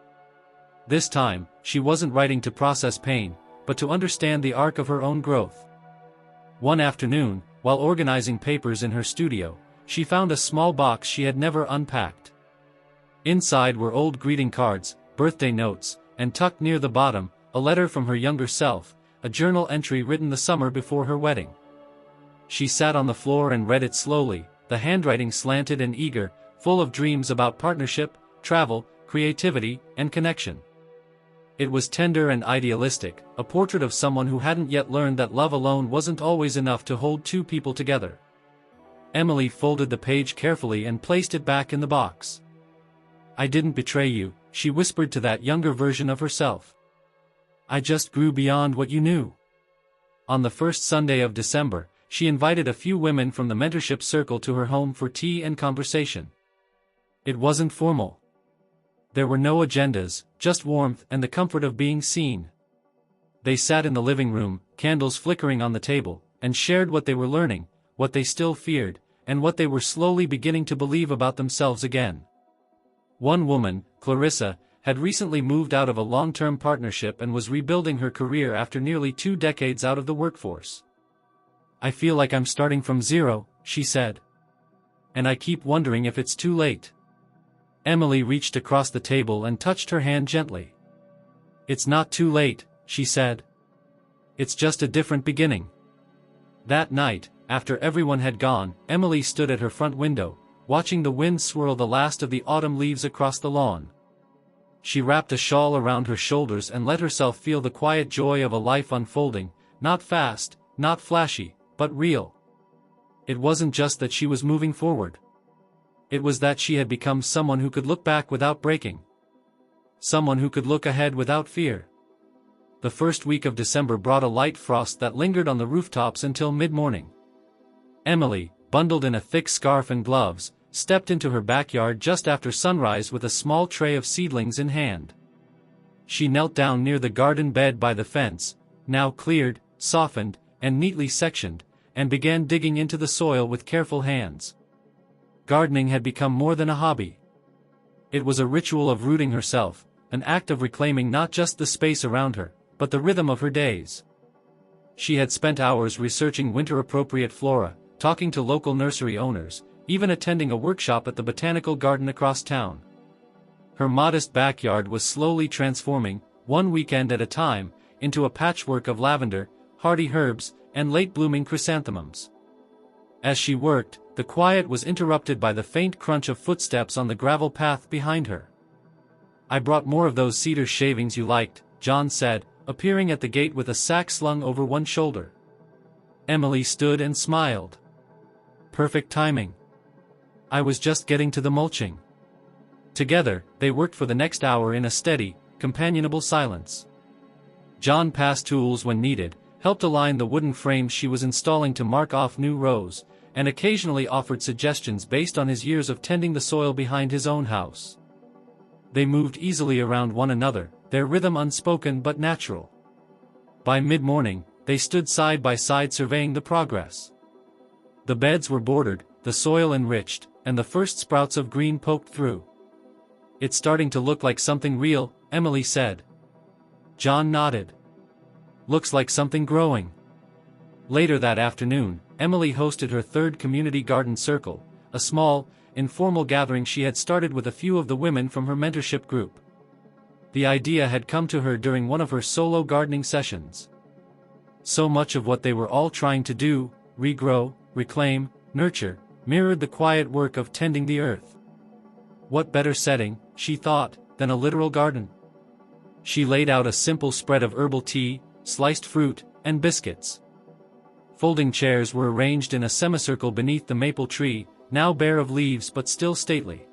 This time, she wasn't writing to process pain, but to understand the arc of her own growth. One afternoon, while organizing papers in her studio, she found a small box she had never unpacked. Inside were old greeting cards, birthday notes, and tucked near the bottom, a letter from her younger self, a journal entry written the summer before her wedding. She sat on the floor and read it slowly, the handwriting slanted and eager, full of dreams about partnership, travel, creativity, and connection. It was tender and idealistic, a portrait of someone who hadn't yet learned that love alone wasn't always enough to hold two people together. Emily folded the page carefully and placed it back in the box. "I didn't betray you," she whispered to that younger version of herself. "I just grew beyond what you knew." On the first Sunday of December, she invited a few women from the mentorship circle to her home for tea and conversation. It wasn't formal. There were no agendas, just warmth and the comfort of being seen. They sat in the living room, candles flickering on the table, and shared what they were learning, what they still feared, and what they were slowly beginning to believe about themselves again. One woman, Clarissa, had recently moved out of a long-term partnership and was rebuilding her career after nearly 2 decades out of the workforce. "I feel like I'm starting from zero," she said. "And I keep wondering if it's too late." Emily reached across the table and touched her hand gently. "It's not too late," she said. "It's just a different beginning." That night, after everyone had gone, Emily stood at her front window, watching the wind swirl the last of the autumn leaves across the lawn. She wrapped a shawl around her shoulders and let herself feel the quiet joy of a life unfolding, not fast, not flashy, but real. It wasn't just that she was moving forward. It was that she had become someone who could look back without breaking. Someone who could look ahead without fear. The first week of December brought a light frost that lingered on the rooftops until mid-morning. Emily, bundled in a thick scarf and gloves, stepped into her backyard just after sunrise with a small tray of seedlings in hand. She knelt down near the garden bed by the fence, now cleared, softened, and neatly sectioned, and began digging into the soil with careful hands. Gardening had become more than a hobby. It was a ritual of rooting herself, an act of reclaiming not just the space around her, but the rhythm of her days. She had spent hours researching winter-appropriate flora, talking to local nursery owners, even attending a workshop at the botanical garden across town. Her modest backyard was slowly transforming, one weekend at a time, into a patchwork of lavender, hardy herbs, and late-blooming chrysanthemums. As she worked, the quiet was interrupted by the faint crunch of footsteps on the gravel path behind her. "I brought more of those cedar shavings you liked," John said, appearing at the gate with a sack slung over one shoulder. Emily stood and smiled. "Perfect timing. I was just getting to the mulching." Together, they worked for the next hour in a steady, companionable silence. John passed tools when needed, helped align the wooden frames she was installing to mark off new rows, and occasionally offered suggestions based on his years of tending the soil behind his own house. They moved easily around one another, their rhythm unspoken but natural. By mid-morning, they stood side by side surveying the progress. The beds were bordered, the soil enriched, and the first sprouts of green poked through. "It's starting to look like something real," Emily said. John nodded. "Looks like something growing." Later that afternoon, Emily hosted her third community garden circle, a small, informal gathering she had started with a few of the women from her mentorship group. The idea had come to her during one of her solo gardening sessions. So much of what they were all trying to do, regrow, reclaim, nurture, mirrored the quiet work of tending the earth. What better setting, she thought, than a literal garden? She laid out a simple spread of herbal tea, sliced fruit, and biscuits. Folding chairs were arranged in a semicircle beneath the maple tree, now bare of leaves but still stately.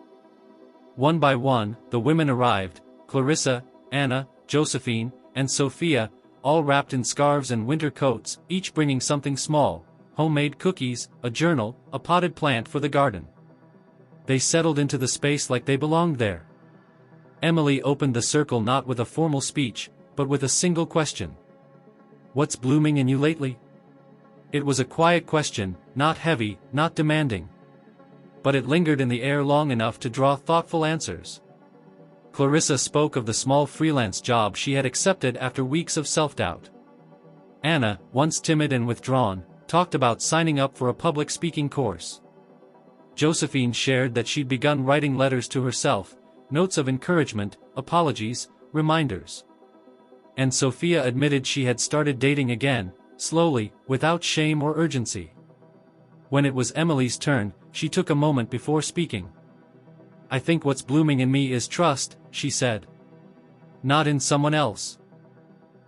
One by one, the women arrived: Clarissa, Anna, Josephine, and Sophia, all wrapped in scarves and winter coats, each bringing something small: homemade cookies, a journal, a potted plant for the garden. They settled into the space like they belonged there. Emily opened the circle not with a formal speech, but with a single question. "What's blooming in you lately?" It was a quiet question, not heavy, not demanding. But it lingered in the air long enough to draw thoughtful answers. Clarissa spoke of the small freelance job she had accepted after weeks of self-doubt. Anna, once timid and withdrawn, talked about signing up for a public speaking course. Josephine shared that she'd begun writing letters to herself, notes of encouragement, apologies, reminders. And Sophia admitted she had started dating again, slowly, without shame or urgency. When it was Emily's turn, she took a moment before speaking. "I think what's blooming in me is trust," she said. "Not in someone else.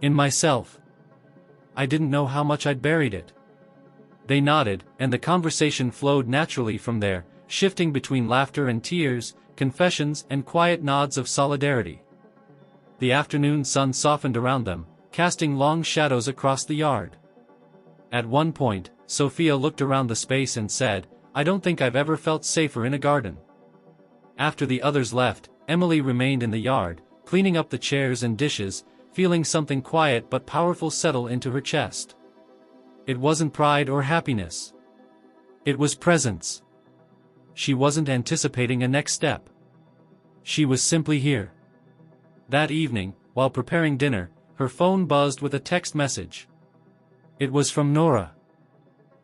In myself. I didn't know how much I'd buried it." They nodded, and the conversation flowed naturally from there, shifting between laughter and tears, confessions and quiet nods of solidarity. The afternoon sun softened around them, casting long shadows across the yard. At one point, Sophia looked around the space and said, "I don't think I've ever felt safer in a garden." After the others left, Emily remained in the yard, cleaning up the chairs and dishes, feeling something quiet but powerful settle into her chest. It wasn't pride or happiness. It was presence. She wasn't anticipating a next step. She was simply here. That evening, while preparing dinner, her phone buzzed with a text message. It was from Nora.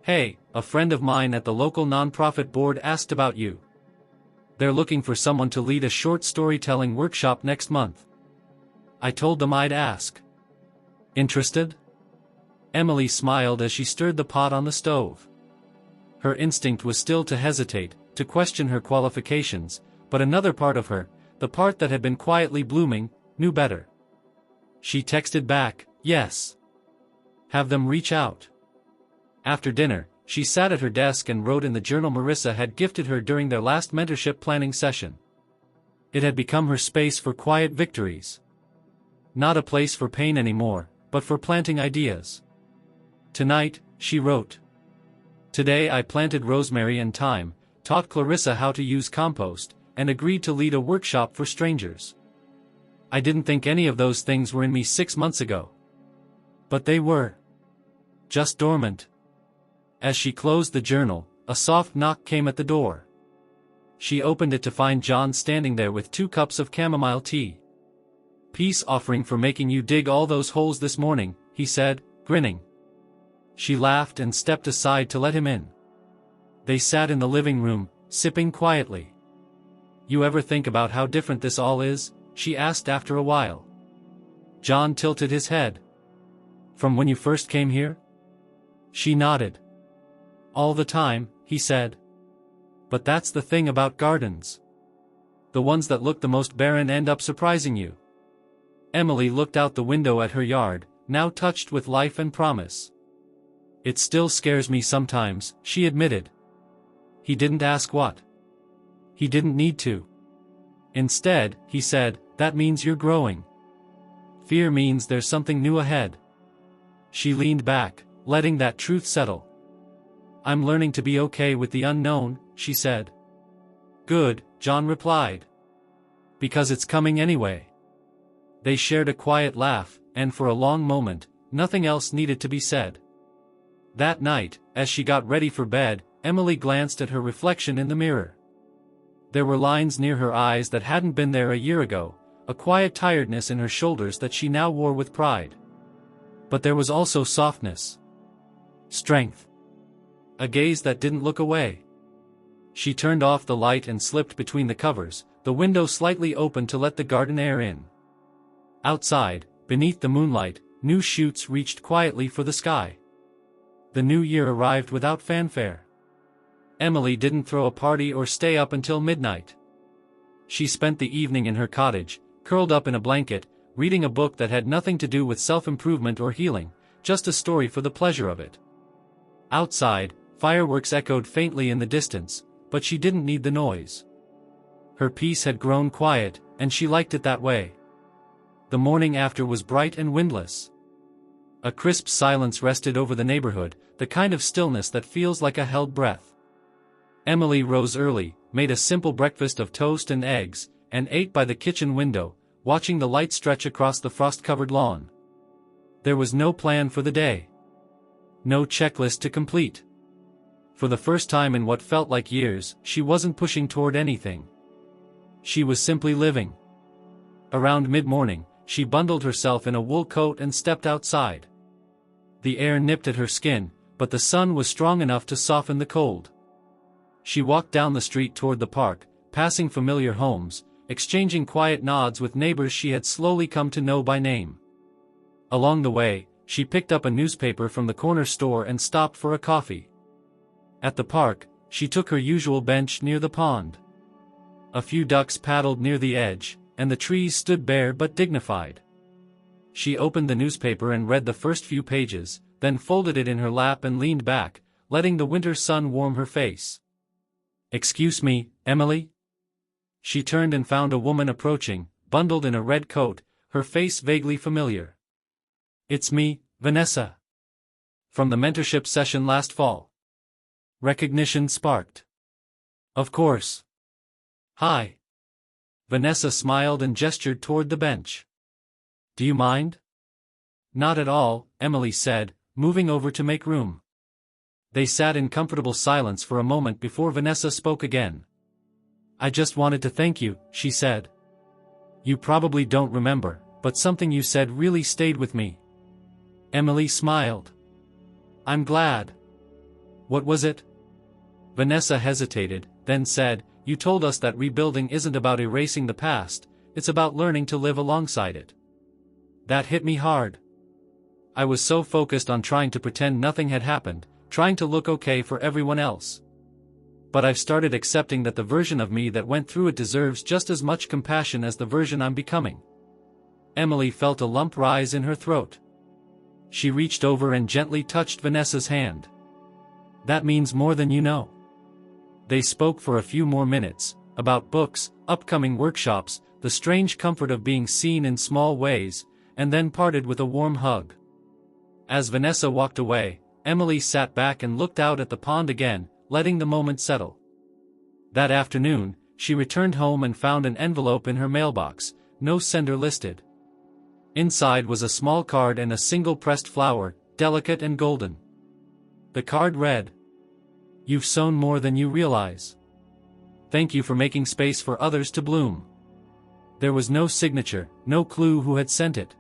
"Hey, a friend of mine at the local nonprofit board asked about you. They're looking for someone to lead a short storytelling workshop next month. I told them I'd ask. Interested?" Emily smiled as she stirred the pot on the stove. Her instinct was still to hesitate, to question her qualifications, but another part of her, the part that had been quietly blooming, knew better. She texted back, "Yes. Have them reach out." After dinner, she sat at her desk and wrote in the journal Marissa had gifted her during their last mentorship planning session. It had become her space for quiet victories. Not a place for pain anymore, but for planting ideas. Tonight, she wrote. "Today I planted rosemary and thyme, taught Clarissa how to use compost, and agreed to lead a workshop for strangers. I didn't think any of those things were in me 6 months ago. But they were. Just dormant." As she closed the journal, a soft knock came at the door. She opened it to find John standing there with 2 cups of chamomile tea. "Peace offering for making you dig all those holes this morning," he said, grinning. She laughed and stepped aside to let him in. They sat in the living room, sipping quietly. "You ever think about how different this all is?" she asked after a while. John tilted his head. "From when you first came here?" She nodded. "All the time," he said. "But that's the thing about gardens. The ones that look the most barren end up surprising you." Emily looked out the window at her yard, now touched with life and promise. "It still scares me sometimes," she admitted. He didn't ask what. He didn't need to. Instead, he said, "That means you're growing. Fear means there's something new ahead." She leaned back, letting that truth settle. "I'm learning to be okay with the unknown," she said. "Good," John replied. "Because it's coming anyway." They shared a quiet laugh, and for a long moment, nothing else needed to be said. That night, as she got ready for bed, Emily glanced at her reflection in the mirror. There were lines near her eyes that hadn't been there a year ago, a quiet tiredness in her shoulders that she now wore with pride. But there was also softness. Strength. A gaze that didn't look away. She turned off the light and slipped between the covers, the window slightly open to let the garden air in. Outside, beneath the moonlight, new shoots reached quietly for the sky. The new year arrived without fanfare. Emily didn't throw a party or stay up until midnight. She spent the evening in her cottage, curled up in a blanket, reading a book that had nothing to do with self-improvement or healing, just a story for the pleasure of it. Outside, fireworks echoed faintly in the distance, but she didn't need the noise. Her peace had grown quiet, and she liked it that way. The morning after was bright and windless. A crisp silence rested over the neighborhood, the kind of stillness that feels like a held breath. Emily rose early, made a simple breakfast of toast and eggs, and ate by the kitchen window, watching the light stretch across the frost-covered lawn. There was no plan for the day. No checklist to complete. For the first time in what felt like years, she wasn't pushing toward anything. She was simply living. Around mid-morning, she bundled herself in a wool coat and stepped outside. The air nipped at her skin, but the sun was strong enough to soften the cold. She walked down the street toward the park, passing familiar homes, exchanging quiet nods with neighbors she had slowly come to know by name. Along the way, she picked up a newspaper from the corner store and stopped for a coffee. At the park, she took her usual bench near the pond. A few ducks paddled near the edge, and the trees stood bare but dignified. She opened the newspaper and read the first few pages, then folded it in her lap and leaned back, letting the winter sun warm her face. "Excuse me, Emily?" She turned and found a woman approaching, bundled in a red coat, her face vaguely familiar. "It's me, Vanessa. From the mentorship session last fall." Recognition sparked. "Of course. Hi." Vanessa smiled and gestured toward the bench. "Do you mind?" "Not at all," Emily said, moving over to make room. They sat in comfortable silence for a moment before Vanessa spoke again. "I just wanted to thank you," she said. "You probably don't remember, but something you said really stayed with me." Emily smiled. "I'm glad." "What was it?" Vanessa hesitated, then said, "You told us that rebuilding isn't about erasing the past, it's about learning to live alongside it." That hit me hard. I was so focused on trying to pretend nothing had happened, trying to look okay for everyone else. But I've started accepting that the version of me that went through it deserves just as much compassion as the version I'm becoming. Emily felt a lump rise in her throat. She reached over and gently touched Vanessa's hand. "That means more than you know." They spoke for a few more minutes, about books, upcoming workshops, the strange comfort of being seen in small ways, and then parted with a warm hug. As Vanessa walked away, Emily sat back and looked out at the pond again, letting the moment settle. That afternoon, she returned home and found an envelope in her mailbox, no sender listed. Inside was a small card and a single pressed flower, delicate and golden. The card read, "You've sown more than you realize. Thank you for making space for others to bloom." There was no signature, no clue who had sent it.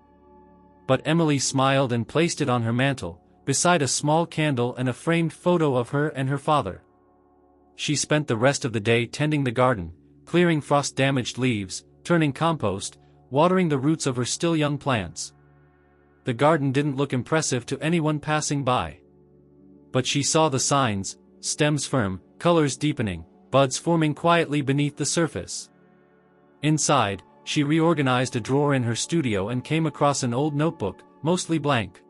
But Emily smiled and placed it on her mantel, beside a small candle and a framed photo of her and her father. She spent the rest of the day tending the garden, clearing frost-damaged leaves, turning compost, watering the roots of her still young plants. The garden didn't look impressive to anyone passing by. But she saw the signs, stems firm, colors deepening, buds forming quietly beneath the surface. Inside, she reorganized a drawer in her studio and came across an old notebook, mostly blank.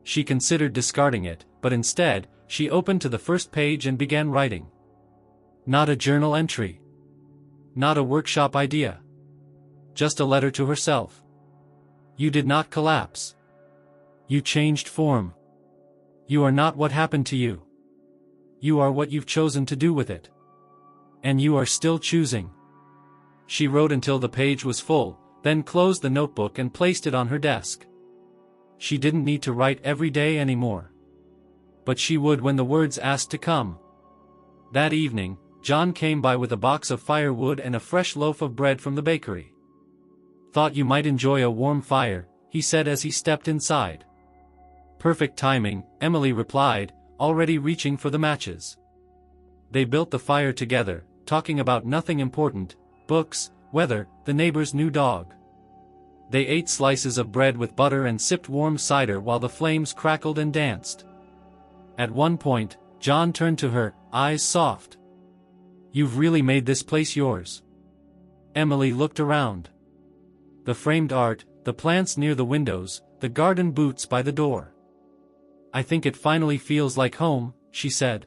She considered discarding it, but instead, she opened to the first page and began writing. Not a journal entry. Not a workshop idea. Just a letter to herself. You did not collapse. You changed form. You are not what happened to you. You are what you've chosen to do with it. And you are still choosing. She wrote until the page was full, then closed the notebook and placed it on her desk. She didn't need to write every day anymore. But she would when the words asked to come. That evening, John came by with a box of firewood and a fresh loaf of bread from the bakery. "Thought you might enjoy a warm fire," he said as he stepped inside. "Perfect timing," Emily replied, already reaching for the matches. they built the fire together, talking about nothing important, books, weather, the neighbor's new dog. They ate slices of bread with butter and sipped warm cider while the flames crackled and danced. At one point, John turned to her, eyes soft. "You've really made this place yours." Emily looked around. The framed art, the plants near the windows, the garden boots by the door. "I think it finally feels like home," she said.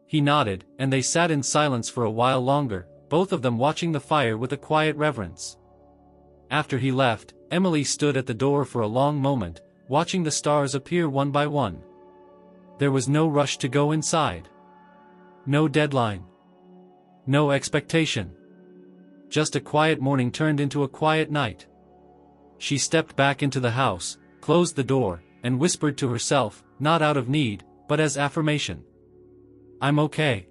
He nodded, and they sat in silence for a while longer, both of them watching the fire with a quiet reverence. After he left, Emily stood at the door for a long moment, watching the stars appear one by one. There was no rush to go inside. No deadline. No expectation. Just a quiet morning turned into a quiet night. She stepped back into the house, closed the door, and whispered to herself, not out of need, but as affirmation. "I'm okay."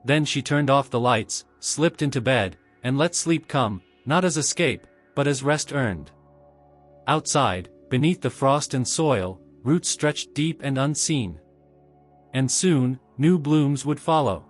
Then she turned off the lights, slipped into bed, and let sleep come, not as escape, but as rest earned. Outside, beneath the frost and soil, roots stretched deep and unseen. And soon, new blooms would follow.